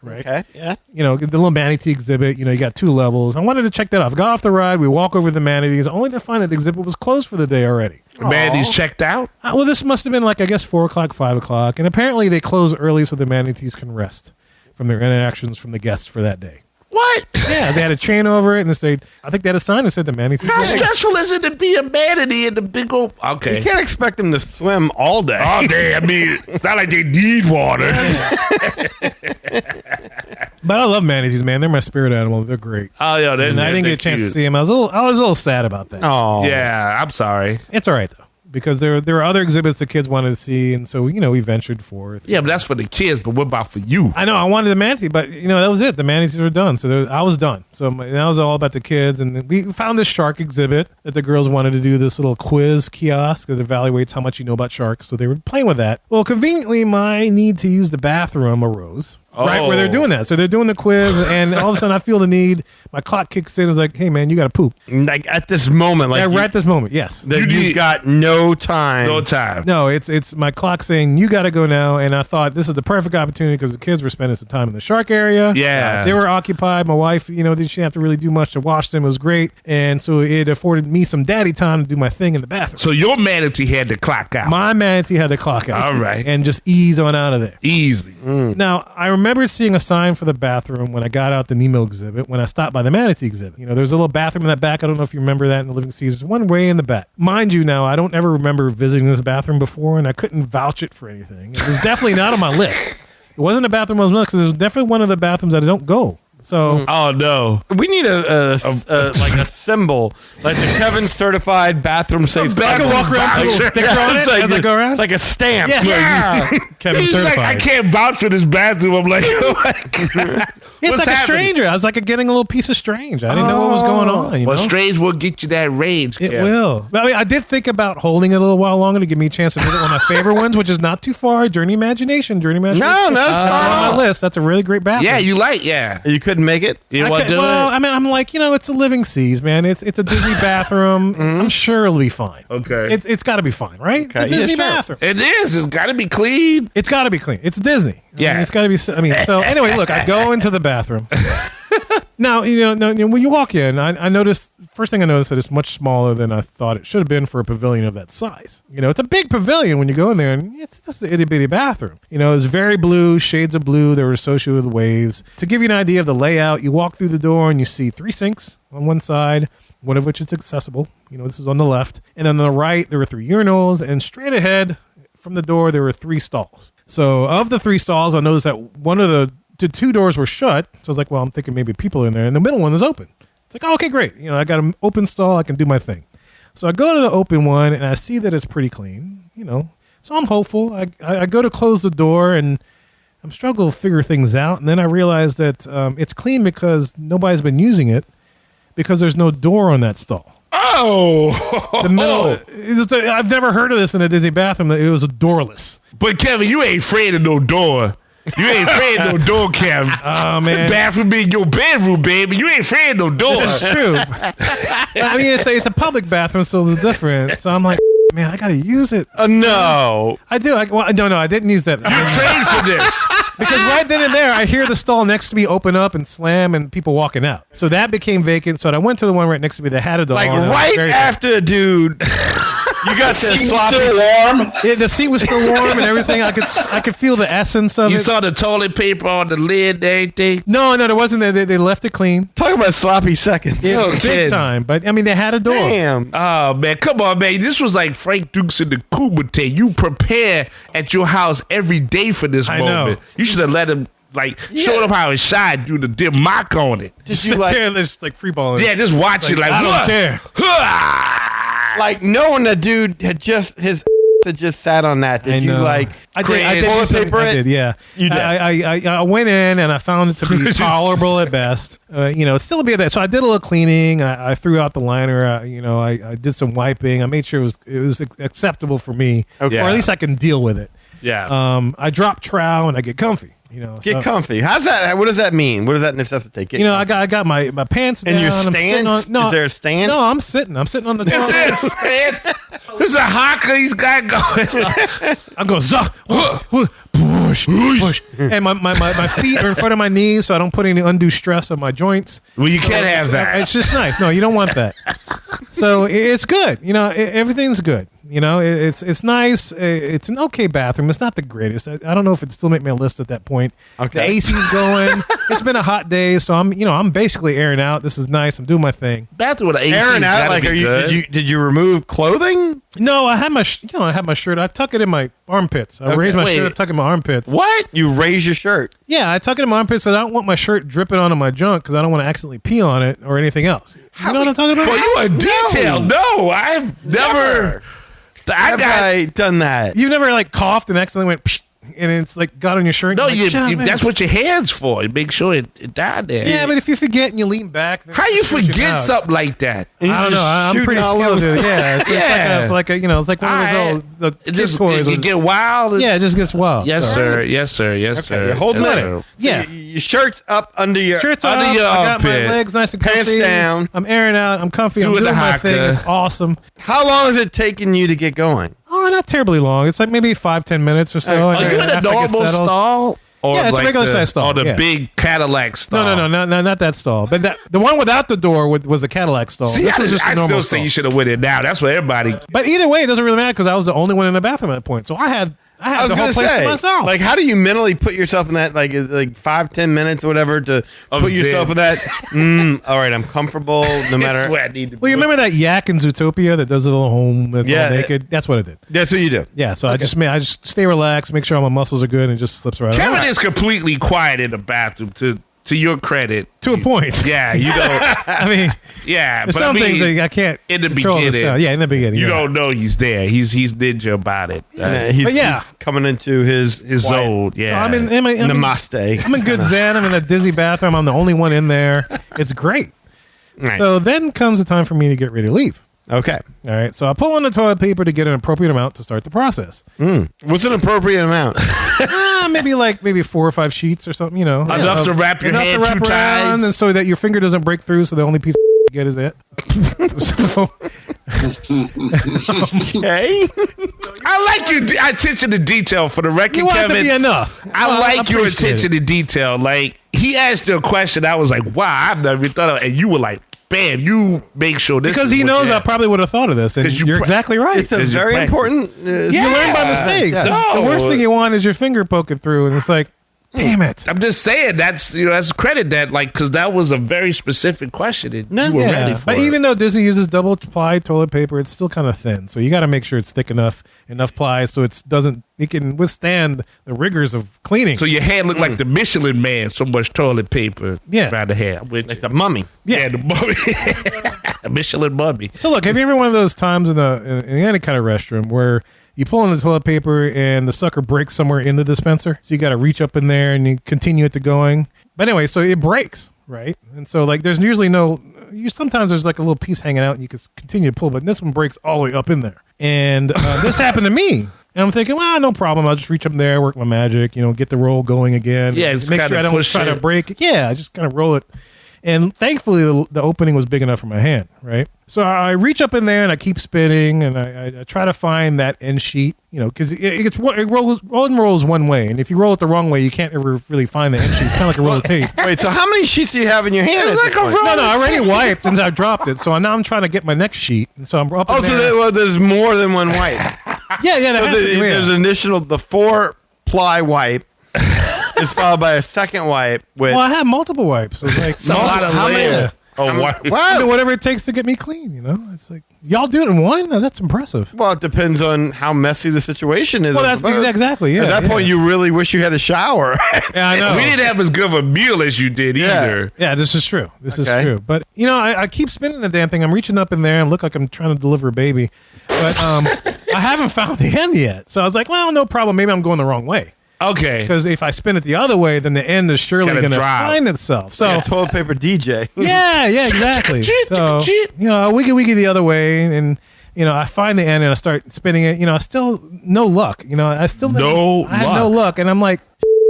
Right. Okay. Yeah. The little manatee exhibit, you got 2 levels. I wanted to check that off. Got off the ride. We walk over the manatees, only to find that the exhibit was closed for the day already. Manatees checked out? Well, this must have been I guess 4 o'clock, 5 o'clock. And apparently they close early so the manatees can rest from their interactions from the guests for that day. What? Yeah, they had a chain over it, and I think they had a sign that said the manatees. How stressful is it to be a manatee in the big old... Okay. You can't expect them to swim all day. All day. I mean, it's not like they need water. But I love manatees, man. They're my spirit animal. They're great. Oh, yeah. And I didn't get a chance to see them. I was a little sad about that. Oh. Yeah, I'm sorry. It's all right though, because there were other exhibits the kids wanted to see, and so we ventured forth. Yeah, but that's for the kids. But what about for you? I know I wanted the manatee, but that was it. The manatees were done, so I was done. So that was all about the kids, and then we found this shark exhibit that the girls wanted to do this little quiz kiosk that evaluates how much you know about sharks. So they were playing with that. Well, conveniently, my need to use the bathroom arose. Right where they're doing that. So they're doing the quiz, and all of a sudden I feel the need. My clock kicks in. It's like, hey, man, you got to poop. Like at this moment. Right at this moment, yes. You've got no time. No time. No, it's my clock saying, you got to go now. And I thought this is the perfect opportunity because the kids were spending some time in the shark area. Yeah. They were occupied. My wife, they didn't have to really do much to wash them. It was great. And so it afforded me some daddy time to do my thing in the bathroom. So your manatee had to clock out. My manatee had to clock out. All right. And just ease on out of there. Easily. Now, I remember seeing a sign for the bathroom when I got out the Nemo exhibit, when I stopped by the manatee exhibit. There's a little bathroom in that back. I don't know if you remember that in the Living Seas. There's one way in the back. Mind you, now, I don't ever remember visiting this bathroom before, and I couldn't vouch it for anything. It was definitely not on my list. It wasn't a bathroom I was because it was definitely one of the bathrooms that I don't go. So, oh no, we need a symbol, like the Kevin certified bathroom safe. I can walk around with a little sticker on it as I go around, like a stamp. Yeah. Kevin He's certified. like, I can't vouch for this bathroom. I'm like, oh my God. It's What's like happening? a stranger. I was like getting a little piece of strange. I didn't know what was going on. Well, strange will get you that range. It Kev. will. But I did think about holding it a little while longer to give me a chance to visit one of my favorite ones, which is not too far. Journey Imagination. No, That's on my list. That's a really great bathroom. Yeah, You couldn't make it. You want to do well, it? I mean, I'm like, it's a Living Seas, man. It's a Disney bathroom. I'm sure it'll be fine. Okay. It's got to be fine, right? Okay. It's a Disney Yeah, sure. bathroom. It is. It's got to be clean. It's got to be clean. It's Disney. Yeah. It's got to be. So anyway, look, I go into the bathroom. Now, when you walk in, I noticed, first thing I noticed that it's much smaller than I thought it should have been for a pavilion of that size. It's a big pavilion when you go in there, and it's just an itty bitty bathroom. It's very blue, shades of blue that were associated with waves. To give you an idea of the layout, you walk through the door and you see 3 sinks on one side, one of which is accessible. This is on the left. And then on the right, there were 3 urinals, and straight ahead from the door, there were 3 stalls. So of the 3 stalls, I noticed that one of the 2 doors were shut. So I was like, well, I'm thinking maybe people are in there. And the middle one is open. It's like, oh, okay, great. I got an open stall. I can do my thing. So I go to the open one, and I see that it's pretty clean, So I'm hopeful. I go to close the door, and I'm struggling to figure things out. And then I realize that it's clean because nobody's been using it because there's no door on that stall. Oh! The middle, I've never heard of this in a Disney bathroom. It was doorless. But Kevin, you ain't afraid of no door. You ain't afraid of no door, Kevin. Oh, man. The bathroom being your bedroom, baby. You ain't afraid of no door. This is true. I mean, it's a public bathroom, so it's different. So I'm like, man, I got to use it. No. I do. No, I didn't use that. You trained for this. Because right then and there, I hear the stall next to me open up and slam and people walking out. So that became vacant. So I went to the one right next to me that had a door. Like right after, dude. You got the seat was still warm. Yeah, the seat was still warm and everything. I could feel the essence of it. You saw the toilet paper on the lid and everything? No, there wasn't. They left it clean. Talk about sloppy seconds. Yeah, big time. But I mean, they had a door. Damn. Oh man, come on, man. This was like Frank Dukes in the Kumite. You prepare at your house every day for this moment. Know. You should have let him show them how it shined through the dim mock on it. Just sit there and just free balling. Yeah, just watch it like I don't care. Like knowing the dude had just sat on that. Did you I did toilet paper it? I did, yeah. You did. I went in and I found it to be tolerable at best. It's still a bit of that. So I did a little cleaning. I threw out the liner. I did some wiping. I made sure it was acceptable for me, okay. Or at least I can deal with it. Yeah. I drop trowel and I get comfy. Get comfy. How's that? What does that mean? What does that necessitate? I got my pants down. And your stance? Is there a stance? No, I'm sitting on the This toilet. is stance. This is a haka he's got going. I'm going push, and my feet are in front of my knees, so I don't put any undue stress on my joints. Well, you can't have that. It's just nice. No, you don't want that. So it's good. Everything's good. It's nice. It's an okay bathroom. It's not the greatest. I don't know if it'd still make my list at that point. Okay. The AC's going. It's been a hot day, so I'm basically airing out. This is nice. I'm doing my thing. Bathroom with an AC. Airing out. Like, did you remove clothing? No, I had my shirt. I tuck it in my armpits. I raise my shirt, tuck it in my armpits. What? You raise your shirt? Yeah, I tuck it in my armpits because I don't want my shirt dripping onto my junk because I don't want to accidentally pee on it or anything else. You know what I'm talking about? Well, you are detailed. No, I've never. I done that. You've never coughed and accidentally went psh, and it's got on your shirt. No, and that's what your hand's for. Make sure it died there. Yeah, but if you forget and you lean back, how you forget something like that? I don't know. I'm pretty skilled. Yeah, it's like one of those old it get wild. Yeah, it just gets wild. Yes, sir. Yes, sir. Yes, sir. You're holding it. Yeah, so your shirt's up under your shirt's under up. your I got my armpit. legs nice and comfy. Pants down. I'm airing out. I'm comfy. I'm doing my thing. It's awesome. How long is it taking you to get going? Oh, not terribly long. It's maybe 5-10 minutes or so. Are you in a normal stall? Or yeah, it's a regular size stall. Or the big Cadillac stall? No, not that stall. But the one without the door was the Cadillac stall. See, this was just a normal still stall. say you should have went in now. That's what everybody. But either way, it doesn't really matter because I was the only one in the bathroom at that point. So I had the whole place to myself. Like, how do you mentally put yourself in that, like 5-10 minutes or whatever to put yourself in that? All right, I'm comfortable no matter. That's where I need to Well, you remember that yak in Zootopia that does a little home that's all naked? That's what I did. That's what you do. Yeah, so I just stay relaxed, make sure all my muscles are good, and it just slips right out. Kevin is completely quiet in the bathroom, to your credit. To a point. Yeah, you don't. I mean, yeah, there's but some I mean, things that I can't in the control beginning. this time. Yeah, in the beginning. You don't know he's there. He's ninja about it. He's coming into his zone. Yeah. So I'm in namaste. I'm in good zen. I'm in a Disney bathroom. I'm the only one in there. It's great. Right. So then comes the time for me to get ready to leave. Okay. All right. So I pull on the toilet paper to get an appropriate amount to start the process. What's an appropriate amount? maybe 4 or 5 sheets or something. Enough to wrap your hand 2 times, and so that your finger doesn't break through. So the only piece of you get is it. So. Okay. I like your attention to detail for the record, You want Kevin. it to be enough. I like your appreciate attention to detail. Like he asked you a question. I was like, wow, I've never thought of it. And you were like, bam, you make sure this because is he what knows you I have. probably would have thought of this. And you're exactly right. It's a very important. You learn by mistakes. Yeah. The worst thing you want is your finger poking through, and it's like, damn it. I'm just saying that's credit that because that was a very specific question. And you were ready for but it. even though Disney uses double ply toilet paper, it's still kind of thin. So you got to make sure it's thick enough ply so it can withstand the rigors of cleaning. So your hand looked like the Michelin Man. So much toilet paper around the hand, Like the mummy. yeah, the mummy, a Michelin mummy. So look, have you ever one of those times in any kind of restroom where you pull in the toilet paper and the sucker breaks somewhere in the dispenser? So you got to reach up in there and you continue it to going. But anyway, so it breaks, right? And so like there's usually sometimes there's like a little piece hanging out and you can continue to pull, but this one breaks all the way up in there. And this happened to me. And I'm thinking, well, no problem. I'll just reach up there, work my magic, get the roll going again. Yeah, make sure I don't try to break it. Yeah, I just kind of roll it. And thankfully, the opening was big enough for my hand, right? So I reach up in there and I keep spinning and I try to find that end sheet, because it rolls one way. And if you roll it the wrong way, you can't ever really find the end sheet. It's kind of like a roll of tape. Wait, so how many sheets do you have in your hand? It's like a roll. No, I already wiped and I dropped it. So now I'm trying to get my next sheet. And so I'm up in there. So there's more than one wipe. Yeah. There's the 4-ply wipe. Is followed by a second wipe with. Well, I have multiple wipes. It's like a lot of layers. Whatever it takes to get me clean. It's like y'all do it in one. Now, that's impressive. Well, it depends on how messy the situation is. Well, that's exactly. Yeah. At that point, you really wish you had a shower. Yeah, I know. We didn't have as good of a meal as you did either. Yeah, this is true. This is true. But I keep spinning the damn thing. I'm reaching up in there and look like I'm trying to deliver a baby, but I haven't found the end yet. So I was like, well, no problem. Maybe I'm going the wrong way. Okay. Because if I spin it the other way, then the end is surely going to find itself. So toilet paper DJ. Yeah, exactly. So wiggy the other way, and I find the end and I start spinning it. I still no luck. I still had no luck, and I'm like,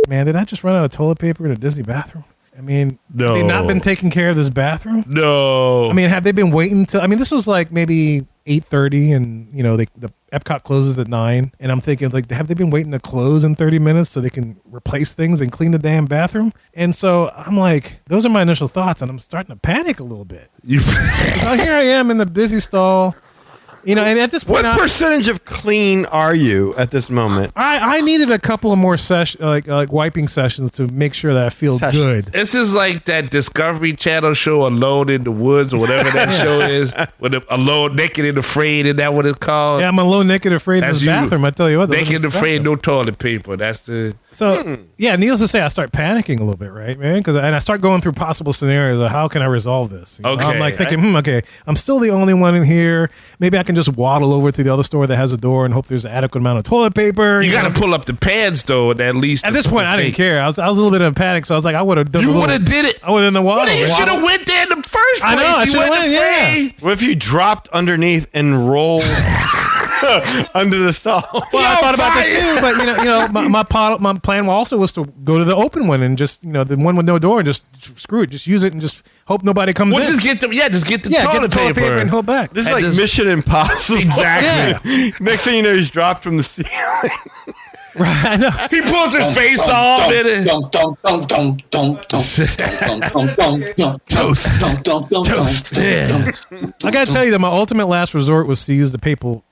man, did I just run out of toilet paper in a Disney bathroom? I mean, no. Have they not been taking care of this bathroom? No. I mean, have they been waiting till? I mean, this was like maybe 8:30, and the Epcot closes at 9, and I'm thinking like, have they been waiting to close in 30 minutes so they can replace things and clean the damn bathroom? And so I'm like, those are my initial thoughts, and I'm starting to panic a little bit. Here I am in the busy stall. And at this point, what percentage of clean are you at this moment? I needed a couple of more like wiping sessions to make sure that I feel good. This is like that Discovery Channel show, Alone in the Woods, or whatever that show is. With Alone, Naked and Afraid, is that what it's called? Yeah, I'm alone, naked, afraid in the bathroom. I tell you what, naked and afraid, no toilet paper. That's the. So yeah, needless to say, I start panicking a little bit, right, man? And I start going through possible scenarios of how can I resolve this. Okay, I'm like thinking, okay, I'm still the only one in here. Maybe I can just waddle over to the other store that has a door and hope there's an adequate amount of toilet paper. You got to pull up the pads though, at least. At this point, I didn't care. I was a little bit in a panic, so I was like, I would have done. You would have did it. I would have done the waddle. You should have went there in the first place. I know. I should have went. Yeah. What if you dropped underneath and rolled under the stall? Well, I thought about that too, but my plan also was to go to the open one and just the one with no door and just screw it, just use it and just hope nobody comes in. Just get the toilet paper and hold back. This is like Mission Impossible. Exactly. Yeah. Next thing you know, he's dropped from the ceiling. Right, I know. He pulls his face off. I gotta tell you that my ultimate last resort was to use the paper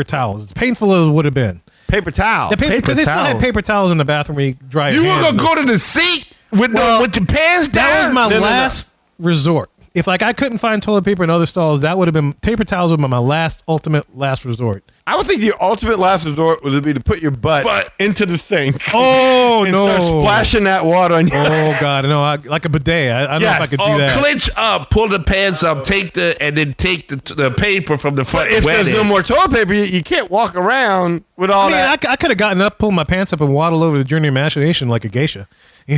towels. As painful as it would have been. Paper towel. Because they still had paper towels in the bathroom where you dry your hands. You were gonna go to the sink with your pants down? That was my last resort. If I couldn't find toilet paper in other stalls, that would have been paper towels would have been my ultimate last resort. I would think the ultimate last resort would be to put your butt into the sink. Oh, and no. start splashing that water on you. Oh, God. No, like a bidet. I don't know if I could do that. Clinch up, pull the pants up, take the paper from the front. But if there's no more toilet paper, you can't walk around with all that. I could have gotten up, pulled my pants up, and waddled over the journey of imagination like a geisha.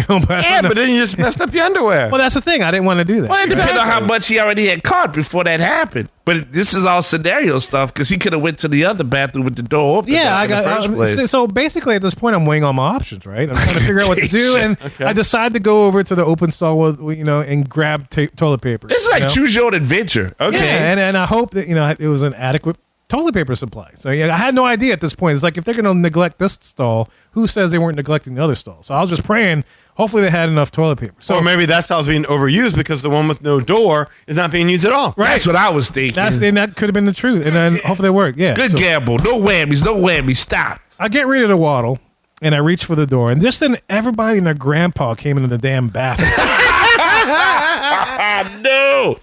But then you just messed up your underwear. Well, that's the thing. I didn't want to do that. Well, it depends on how much he already had caught before that happened. But this is all scenario stuff because he could have went to the other bathroom with the door open. Yeah, in the first place. So basically, at this point, I'm weighing all my options. Right, I'm trying to figure out what to do, and I decide to go over to the open stall, and grab toilet paper. This is like choose your own adventure. Okay, yeah, and I hope that it was an adequate toilet paper supply. So I had no idea at this point. It's like if they're going to neglect this stall, who says they weren't neglecting the other stall? So I was just praying Hopefully they had enough toilet paper. So or maybe that style's being overused because the one with no door is not being used at all. Right. That's what I was thinking. That could have been the truth. And then hopefully they worked. Yeah. Good gamble. No whammies. Stop. I get ready to waddle, and I reach for the door, and just then everybody and their grandpa came into the damn bathroom. No.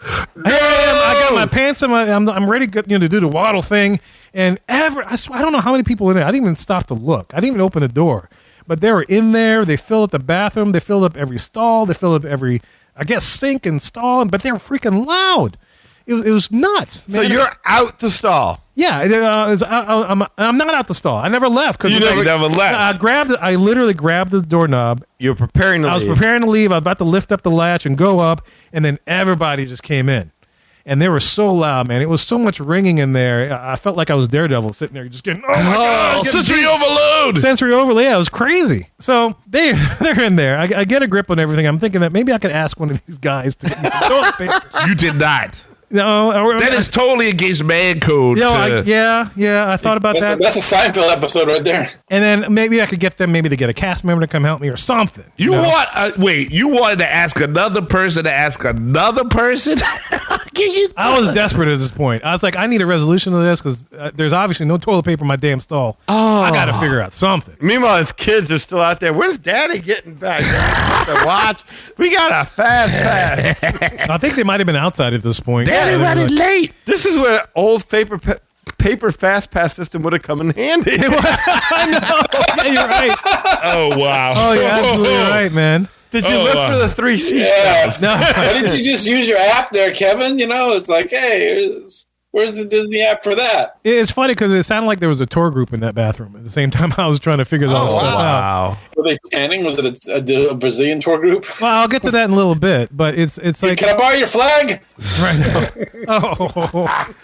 I got my pants and I'm ready to do the waddle thing. And I don't know how many people were in there. I didn't even stop to look. I didn't even open the door. But they were in there. They filled up the bathroom. They filled up every stall. They filled up every, I guess, sink and stall. But they were freaking loud. It was nuts. So you're out the stall. Yeah, I'm not out the stall. I never left. You never left. I literally grabbed the doorknob. You're preparing to leave. I was preparing to leave. I was about to lift up the latch and go up, and then everybody just came in. And they were so loud, man. It was so much ringing in there. I felt like I was Daredevil sitting there just getting, oh my God. Sensory overload. Sensory overload. Yeah, it was crazy. So they're in there. I get a grip on everything. I'm thinking that maybe I could ask one of these guys to get me some toilet paper. You did not. No, that is totally against man code. I thought about that. That's a Seinfeld episode right there. And then maybe I could get them, maybe to get a cast member to come help me or something. You wanted to ask another person to ask another person? I was desperate at this point. I was like, I need a resolution to this because there's obviously no toilet paper in my damn stall. I got to figure out something. Meanwhile, his kids are still out there. When's Daddy getting back? To watch. We got a fast pass. I think they might have been outside at this point. Daddy running late. This is where old paper fast pass system would have come in handy. I know. Yeah, you're right. Oh, wow. Oh, you're absolutely right, man. Did you look for the 3 seats? Yeah. No. Why didn't you just use your app there, Kevin? It's like, hey, where's the Disney app for that? It's funny because it sounded like there was a tour group in that bathroom at the same time I was trying to figure all this stuff out. Were they chanting? Was it a Brazilian tour group? Well, I'll get to that in a little bit, but it's like... Can I borrow your flag? Right now. Oh.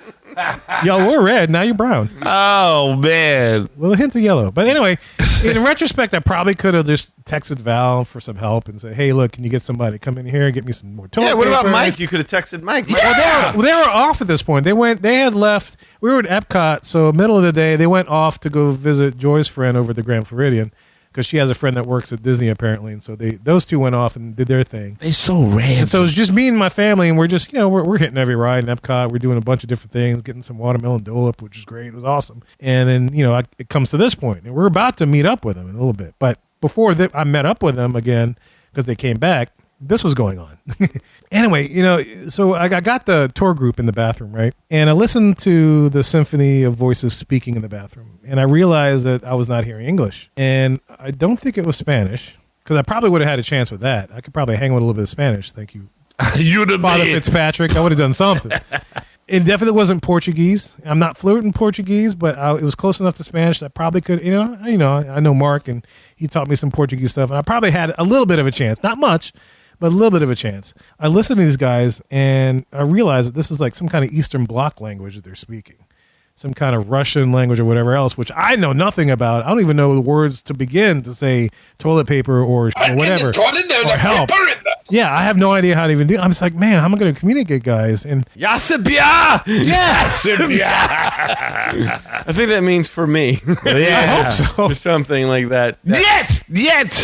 Yo, we're red. Now you're brown. Oh, man. A little hint of yellow. But anyway, in retrospect, I probably could have just texted Val for some help and said, hey, look, can you get somebody to come in here and get me some more toilet paper? What about Mike? You could have texted Mike. Yeah. Well, they were off at this point. They had left. We were at Epcot, so middle of the day, they went off to go visit Joy's friend over at the Grand Floridian because she has a friend that works at Disney apparently, and so those two went off and did their thing. They so random. And so it was just me and my family, and we're just we're hitting every ride in Epcot. We're doing a bunch of different things, getting some watermelon dole-up, which is great. It was awesome. And then it comes to this point, and we're about to meet up with them in a little bit. But before I met up with them again because they came back, this was going on. Anyway, so I got the tour group in the bathroom, right? And I listened to the symphony of voices speaking in the bathroom. And I realized that I was not hearing English. And I don't think it was Spanish, because I probably would have had a chance with that. I could probably hang with a little bit of Spanish. Thank you. Father Fitzpatrick. I would have done something. It definitely wasn't Portuguese. I'm not fluent in Portuguese, but it was close enough to Spanish that I probably could, I know Mark, and he taught me some Portuguese stuff. And I probably had a little bit of a chance. Not much, but a little bit of a chance. I listened to these guys, and I realized that this is like some kind of Eastern Bloc language that they're speaking. Some kind of Russian language or whatever else, which I know nothing about. I don't even know the words to begin to say toilet paper or whatever. Or help. Yeah, I have no idea how to even do it. I'm just like, man, how am I going to communicate, guys? And Yasibia! Yes! I think that means for me. I hope so. Or something like that. Yet!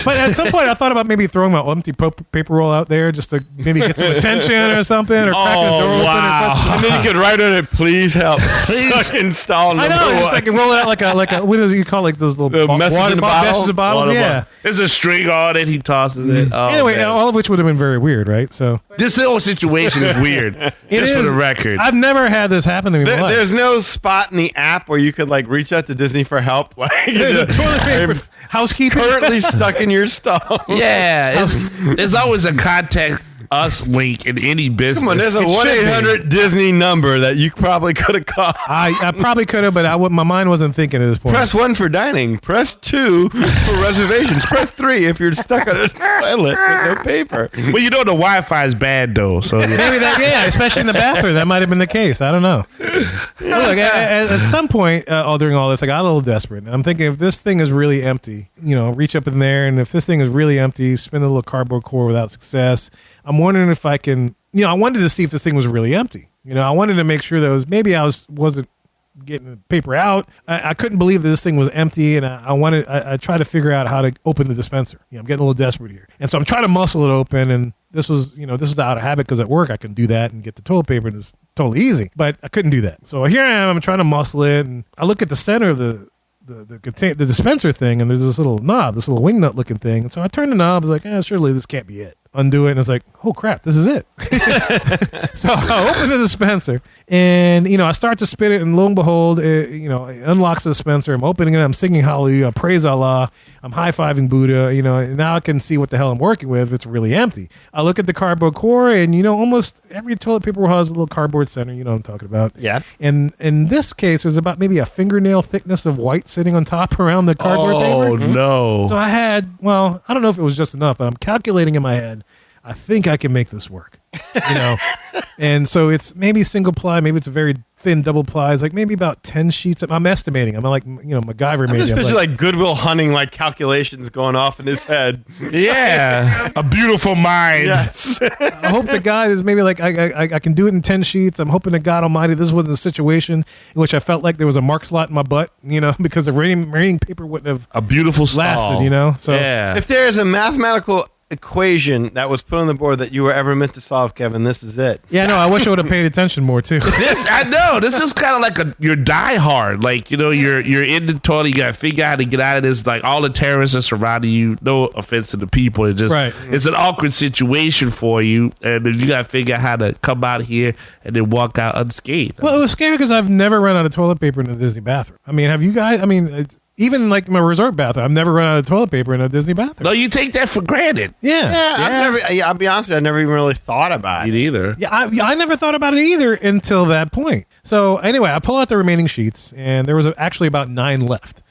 But at some point, I thought about maybe throwing my empty paper roll out there just to maybe get some attention or something, or cracking the door open. And then you could write on it, please help. Please install number I know, one. just like roll it out like a what do you call those little message in the bottle? Messages in bottles? Yeah. There's a string on it. He tosses it. Oh, anyway, man. all of which would have been very weird, right? So this whole situation is weird. Just for the record. I've never had this happen to me in my life. There's no spot in the app where you could reach out to Disney for help. Toilet paper, housekeeping, currently stuck in your stall. Yeah, there's always a contact us link in any business. Come on, there's a 1-800 Disney number that you probably could have called. I probably could have, but my mind wasn't thinking at this point. Press 1 for dining. Press 2 for reservations. Press 3 if you're stuck on a toilet with no paper. Well, the Wi-Fi is bad though, so maybe especially in the bathroom, that might have been the case. I don't know. Look, at some point during all this, I got a little desperate, and I'm thinking if this thing is really empty, reach up in there, and if this thing is really empty, spin a little cardboard core without success. I'm wondering if I can, I wanted to see if this thing was really empty. I wanted to make sure that maybe I wasn't getting the paper out. I couldn't believe that this thing was empty, and I tried to figure out how to open the dispenser. I'm getting a little desperate here, and so I'm trying to muscle it open. And this is out of habit because at work I can do that and get the toilet paper, and it's totally easy. But I couldn't do that. So here I am. I'm trying to muscle it, and I look at the center of the dispenser thing, and there's this little knob, this little wingnut looking thing. And so I turn the knob. I was like, surely this can't be it. Undo it, and it's like, oh crap, this is it. So I open the dispenser, and I start to spin it, and lo and behold, it unlocks the dispenser. I'm opening it, I'm singing hallelujah, praise Allah, I'm high-fiving Buddha, and now I can see what the hell I'm working with. It's really empty. I look at the cardboard core, and almost every toilet paper roll has a little cardboard center. You know what I'm talking about. Yeah. And in this case, there's about maybe a fingernail thickness of white sitting on top around the cardboard paper. Oh no. So I had, I don't know if it was just enough, but I'm calculating in my head, I think I can make this work, and so it's maybe single ply, maybe it's a very thin double ply. It's like maybe about 10 sheets. I'm estimating. I'm like, MacGyver. I'm just picturing like Goodwill Hunting, like calculations going off in his head. Yeah, a beautiful mind. Yes. I hope the guy is maybe like, I can do it in 10 sheets. I'm hoping to God Almighty this wasn't a situation in which I felt like there was a mark slot in my butt, because the raining paper wouldn't have a beautiful lasted, stall. So yeah. If there's a mathematical equation that was put on the board that you were ever meant to solve, Kevin, this is it. Yeah, no, I wish I would have paid attention more too. I know this is kind of like your Die Hard. Like you're in the toilet, you gotta figure out how to get out of this. Like all the terrorists are surrounding you. No offense to the people, it's an awkward situation for you, and then you gotta figure out how to come out here and then walk out unscathed. Well, it was scary because I've never run out of toilet paper in a Disney bathroom. I mean, have you guys? I mean, even like my resort bathroom, I've never run out of toilet paper in a Disney bathroom. No, you take that for granted. Yeah. I'll be honest with you, I've never even really thought about it. Me neither. Yeah, I never thought about it either until that point. So anyway, I pull out the remaining sheets, and there was actually about 9 left.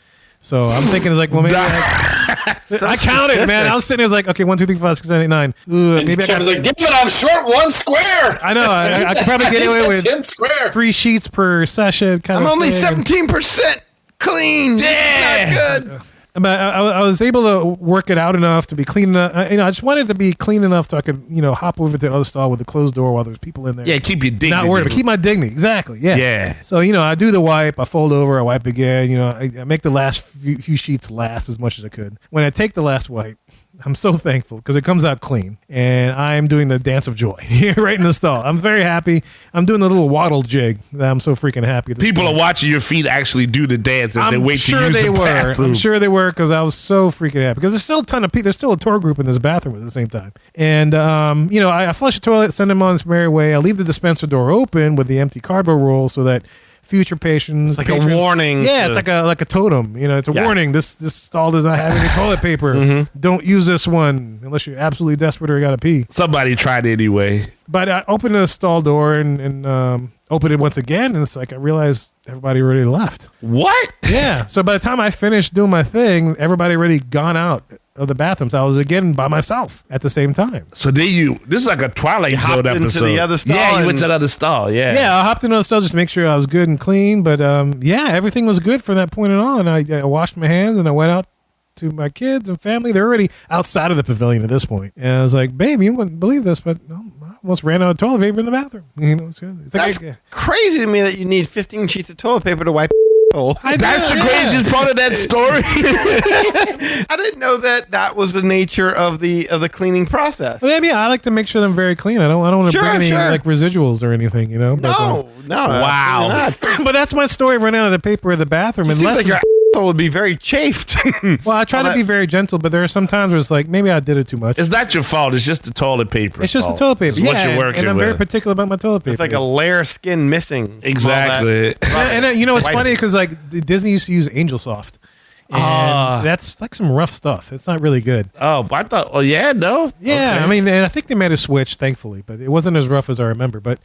So I'm thinking, it's like, well, maybe I counted, man. I was sitting there, like, okay, 1, 2, 3, 4, 5, 6, 7, 8, 9. Maybe I got like, damn it, I'm short 1 square. I know. I could probably get away with 10 square. 3 sheets per session. I'm only 17% clean. Yeah. Not good. But I was able to work it out enough to be clean enough. I just wanted it to be clean enough so I could, hop over to the other stall with the closed door while there's people in there. Yeah, keep your dignity. Not worried, but keep my dignity. Exactly. Yeah. Yeah. So, I do the wipe. I fold over. I wipe again. I make the last few sheets last as much as I could. When I take the last wipe, I'm so thankful because it comes out clean, and I'm doing the dance of joy here right in the stall. I'm very happy. I'm doing the little waddle jig. I'm so freaking happy. People are watching your feet actually do the dance as they wait to use the bathroom. I'm sure they were because I was so freaking happy because there's still a ton of people. There's still a tour group in this bathroom at the same time. And, I flush the toilet, send them on this merry way. I leave the dispenser door open with the empty cardboard roll so that future patrons, like a warning. Yeah, it's like a totem. It's a warning. This stall does not have any toilet paper. Mm-hmm. Don't use this one unless you're absolutely desperate or you got to pee. Somebody tried anyway. But I opened the stall door and opened it once again, and it's like I realized everybody already left. What? Yeah. So by the time I finished doing my thing, everybody already gone out of the bathrooms. I was again by myself at the same time. So this is like a Twilight Zone episode. Into the other stall. Yeah, you went to the other stall. Yeah. Yeah, I hopped into the stall just to make sure I was good and clean. But everything was good from that point on. I washed my hands and I went out to my kids and family. They're already outside of the pavilion at this point. And I was like, babe, you wouldn't believe this, but I almost ran out of toilet paper in the bathroom. It's good. It's That's crazy to me that you need 15 sheets of toilet paper to wipe. That's the craziest part of that story. I didn't know that was the nature of the cleaning process. Well, I like to make sure I'm very clean. I don't want to bring any like residuals or anything, No, wow. But that's my story. Running out of the paper in the bathroom. It seems like your asshole would be very chafed. Well, I try to be very gentle, but there are some times where it's like maybe I did it too much. It's not your fault. It's just the toilet paper. It's just the toilet paper. It's what you're working and I'm with. very particular about my toilet paper. It's like a layer of skin missing. Exactly. And it's funny because like Disney used to use Angel Soft. And that's like some rough stuff. It's not really good. Oh, I thought. Oh, yeah, no. Yeah, Okay. I mean, and I think they made a switch, thankfully, but it wasn't as rough as I remember. But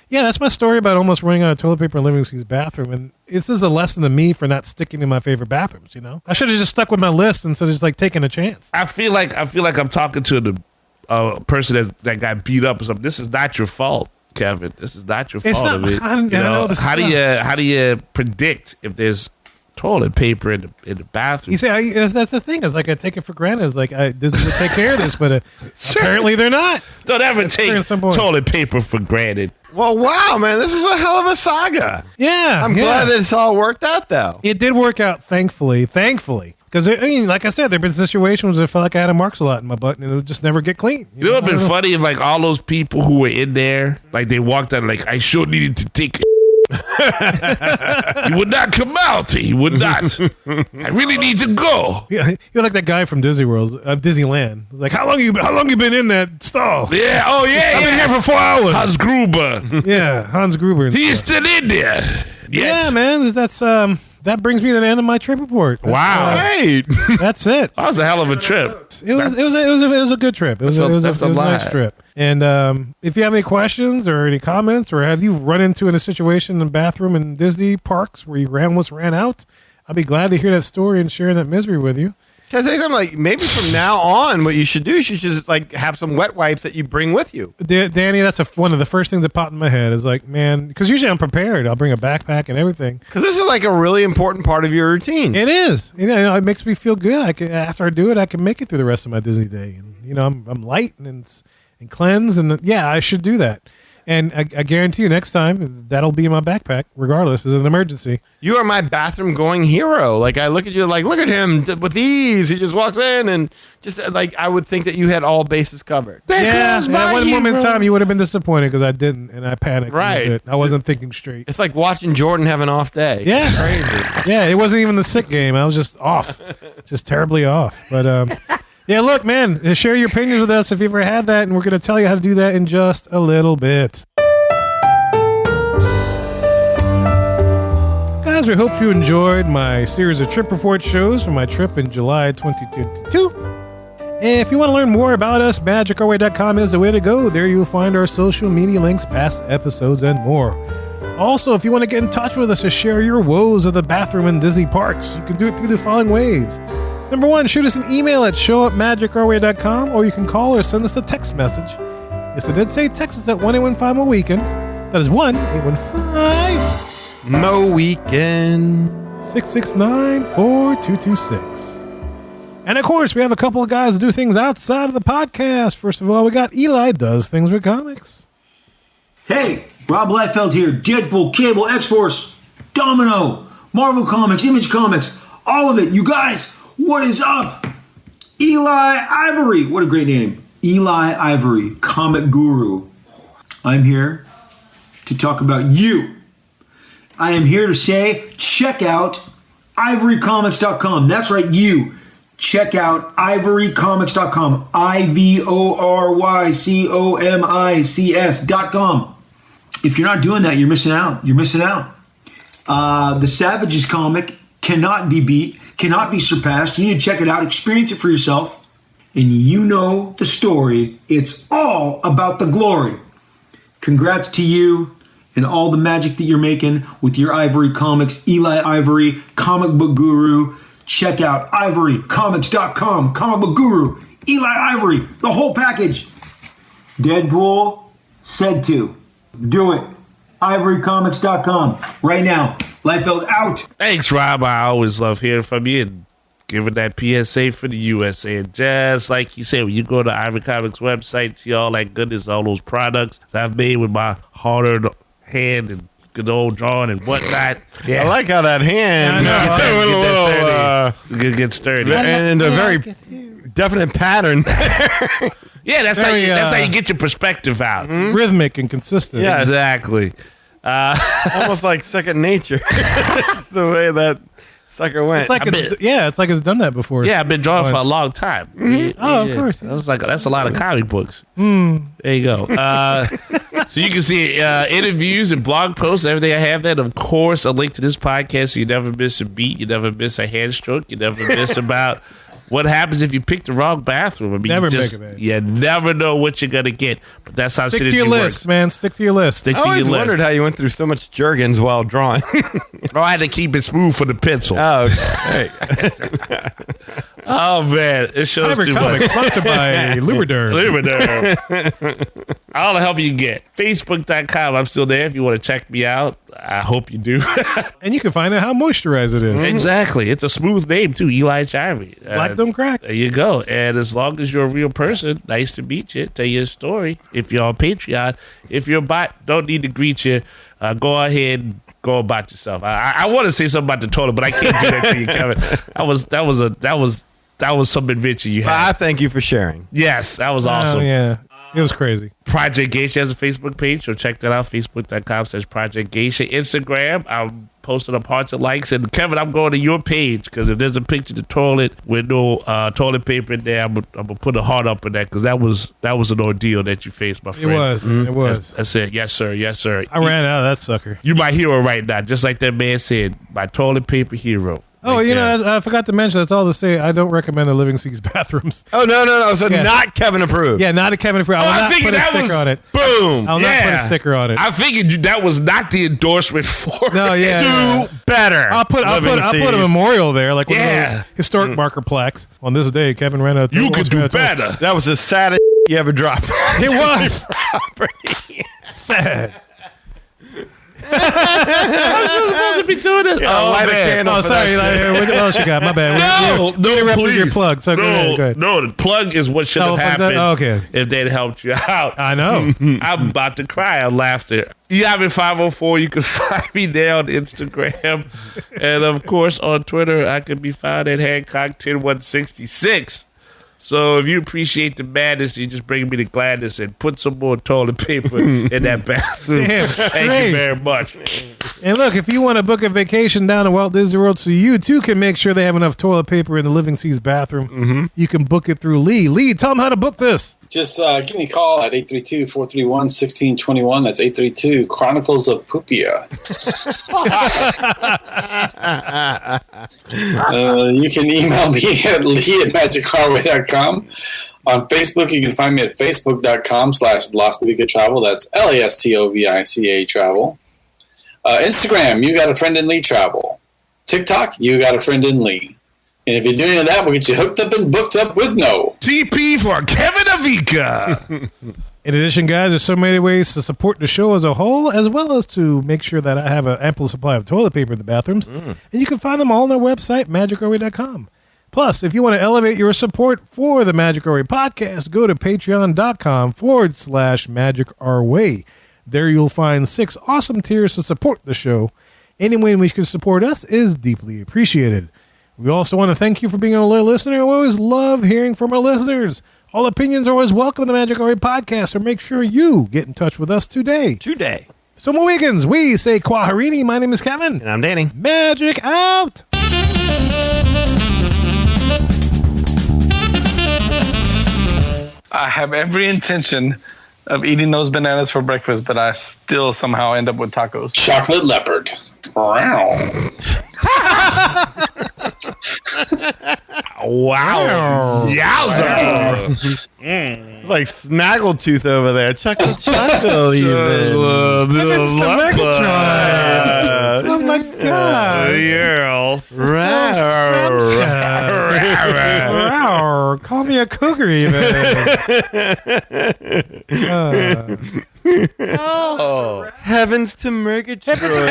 yeah, that's my story about almost running out of toilet paper in Livingston's bathroom. And this is a lesson to me for not sticking in my favorite bathrooms. I should have just stuck with my list instead of just like taking a chance. I feel like I'm talking to the person that got beat up or something. This is not your fault, Kevin. This is not your fault. Not, of it. I know this How do you predict if there's toilet paper in the bathroom. You see, that's the thing. It's like I take it for granted. It's like Disney would take care of this, but apparently they're not. Don't ever take toilet paper for granted. Well, wow, man, this is a hell of a saga. Yeah. I'm glad that it's all worked out, though. It did work out, thankfully. Because, I mean, like I said, there have been situations where I felt like I had a marks a lot in my butt, and it would just never get clean. You know what would have been funny if, like, all those people who were in there, like, they walked out, like, I sure needed to take a he would not come out. He would not. I really need to go. Yeah, you're like that guy from Disney World, Disneyland. Like, how long you been in that stall? Yeah. Oh yeah. I've been here for 4 hours. Hans Gruber. Yeah, Hans Gruber. He's still in there. Yeah, man. That's that brings me to the end of my trip report. Wow. Great. That's it. That was a hell of a trip. It was a good trip. It was a nice trip. And if you have any questions or any comments, or have you run into in a situation in the bathroom in Disney parks where you almost ran out, I'd be glad to hear that story and share that misery with you. Can I say something? Like, maybe from now on, what you should do is you should just like have some wet wipes that you bring with you. Danny, that's one of the first things that popped in my head. Is like, man, because usually I'm prepared. I'll bring a backpack and everything. Because this is like a really important part of your routine. It is. It makes me feel good. After I do it, I can make it through the rest of my Disney day. And I'm light and cleanse, and I should do that. And I guarantee you, next time that'll be in my backpack, regardless. It's an emergency. You are my bathroom going hero. Like, I look at you like, look at him with ease. He just walks in and just like, I would think that you had all bases covered. At one moment in time, you would have been disappointed because I didn't, and I panicked. Right. I wasn't thinking straight. It's like watching Jordan have an off day. Yeah. It's crazy. Yeah, it wasn't even the sick game. I was just off, just terribly off. But yeah, look, man, share your opinions with us if you ever had that, and we're going to tell you how to do that in just a little bit. Guys, we hope you enjoyed my series of trip report shows from my trip in July 2022. If you want to learn more about us, magicourway.com is the way to go. There you'll find our social media links, past episodes, and more. Also, if you want to get in touch with us to share your woes of the bathroom in Disney parks, you can do it through the following ways. Number one, shoot us an email at show@magicourway.com, or you can call or send us a text message. Yes, I did say text us at 1-815 weekend. That is 1-815 Mo Weekend 669-4226. And of course, we have a couple of guys that do things outside of the podcast. First of all, we got Eli Does Things with Comics. Hey, Rob Liefeld here. Deadpool, Cable, X-Force, Domino, Marvel Comics, Image Comics, all of it. You guys, what is up? Eli Ivory. What a great name. Eli Ivory, comic guru. I'm here to talk about you. I am here to say, check out ivorycomics.com. That's right, you. Check out ivorycomics.com. ivorycomics.com. If you're not doing that, you're missing out. You're missing out. The Savages comic cannot be beat, cannot be surpassed. You need to check it out, experience it for yourself, and you know the story. It's all about the glory. Congrats to you and all the magic that you're making with your Ivory Comics. Eli Ivory, comic book guru. Check out ivorycomics.com, comic book guru. Eli Ivory, the whole package. Deadpool said to. Do it. ivorycomics.com right now. Liefeld out. Thanks, Rob. I always love hearing from you and giving that PSA for the USA. And just like you said, when you go to Ivory Comics website, see all that goodness, all those products that I've made with my hard-earned hand and good old drawing and whatnot. Yeah. I like how that hand gets sturdy. And a very definite pattern. Yeah, that's how you get your perspective out. Mm-hmm. Rhythmic and consistent. Yeah, exactly. Almost like second nature. That's the way that sucker went. It's like it's done that before. Yeah, I've been drawing for a long time. Mm-hmm. Of course. That's a lot of comic books. There you go. So you can see interviews and blog posts, everything I have there. Of course, a link to this podcast so you never miss a beat, you never miss a hand stroke, you never miss about what happens if you pick the wrong bathroom. I mean, you never know what you're going to get. But that's how Stick to your list, man. Stick to your list. I always wondered how you went through so much Jergens while drawing. I had to keep it smooth for the pencil. Oh, okay. Oh, man. It shows too much. Sponsored by Lubriderm. All the help you can get. Facebook.com. I'm still there if you want to check me out. I hope you do. And you can find out how moisturized it is. Exactly. It's a smooth name, too. Eli Charmy. Black don't crack. There you go. And as long as you're a real person, nice to meet you. Tell you a story. If you're on Patreon, if you're a bot, don't need to greet you. Go ahead and go about yourself. I want to say something about the toilet, but I can't do that to you, Kevin. That was some adventure you had. I thank you for sharing. Yes, that was awesome. Yeah. It was crazy. Project Geisha has a Facebook page, so check that out. Facebook.com/Project Geisha. Instagram, I'm posting up hearts and likes. And Kevin, I'm going to your page because if there's a picture of the toilet with no toilet paper in there, I'm gonna put a heart up in that because that was an ordeal that you faced, my friend. It was. It was. That's it. Yes, sir. Yes, sir. I ran out of that sucker. You my hero right now, just like that man said. My toilet paper hero. Oh, you know, I forgot to mention, that's all to say, I don't recommend the Living Seas bathrooms. Oh, no. So not Kevin approved. Yeah, not a Kevin approved. I will not put a sticker on it. Boom. I'll not put a sticker on it. I figured that was not the endorsement for No, yeah. Do better. I'll put a memorial there, like one of those historic marker plaques. On this day, Kevin ran out. You could do better. That was the saddest you ever dropped. It was. Sad. I was supposed to be doing this. Light a candle. Oh, sorry. What else you got? My bad. No, interrupted your plug. So go ahead. No, the plug is what should have happened if they'd helped you out. I know. I'm about to cry of laughter. Yavin 504, you can find me there on Instagram. And, of course, on Twitter, I can be found at Hancock 10166. So if you appreciate the madness, you just bring me the gladness and put some more toilet paper in that bathroom. Damn, thank you very much. And look, if you want to book a vacation down to Walt Disney World so you too can make sure they have enough toilet paper in the Living Seas bathroom, you can book it through Lee. Lee, tell them how to book this. Just give me a call at 832-431-1621. That's 832 Chronicles of Poopia. You can email me at lee@magicourway.com. On Facebook, you can find me at facebook.com/Lastovica Travel. That's LASTOVICA Travel. Instagram, you got a friend in Lee Travel. TikTok, you got a friend in Lee. And if you're doing any of that, we'll get you hooked up and booked up with no TP for Kevin Avica. In addition, guys, there's so many ways to support the show as a whole, as well as to make sure that I have an ample supply of toilet paper in the bathrooms. And you can find them all on our website, magicourway.com. Plus, if you want to elevate your support for the Magic Our Way podcast, go to patreon.com/MagicOurWay. There you'll find 6 awesome tiers to support the show. Any way in which you can support us is deeply appreciated. We also want to thank you for being a loyal listener. We always love hearing from our listeners. All opinions are always welcome in the Magic Our Way podcast, so make sure you get in touch with us today. So, Mohegans, we say Kwaharini. My name is Kevin. And I'm Danny. Magic out. I have every intention of eating those bananas for breakfast, but I still somehow end up with tacos. Chocolate leopard. Wow. Wow. Yowza. Like Snaggletooth over there. Chuckle, chuckle, even. It's the Megatron. Oh, my God. Yes. Call me a cougar, even. Heavens to Murgatroyd.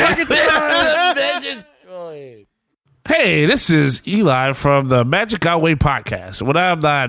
Hey, this is Eli from the Magic Our Way podcast. When I'm not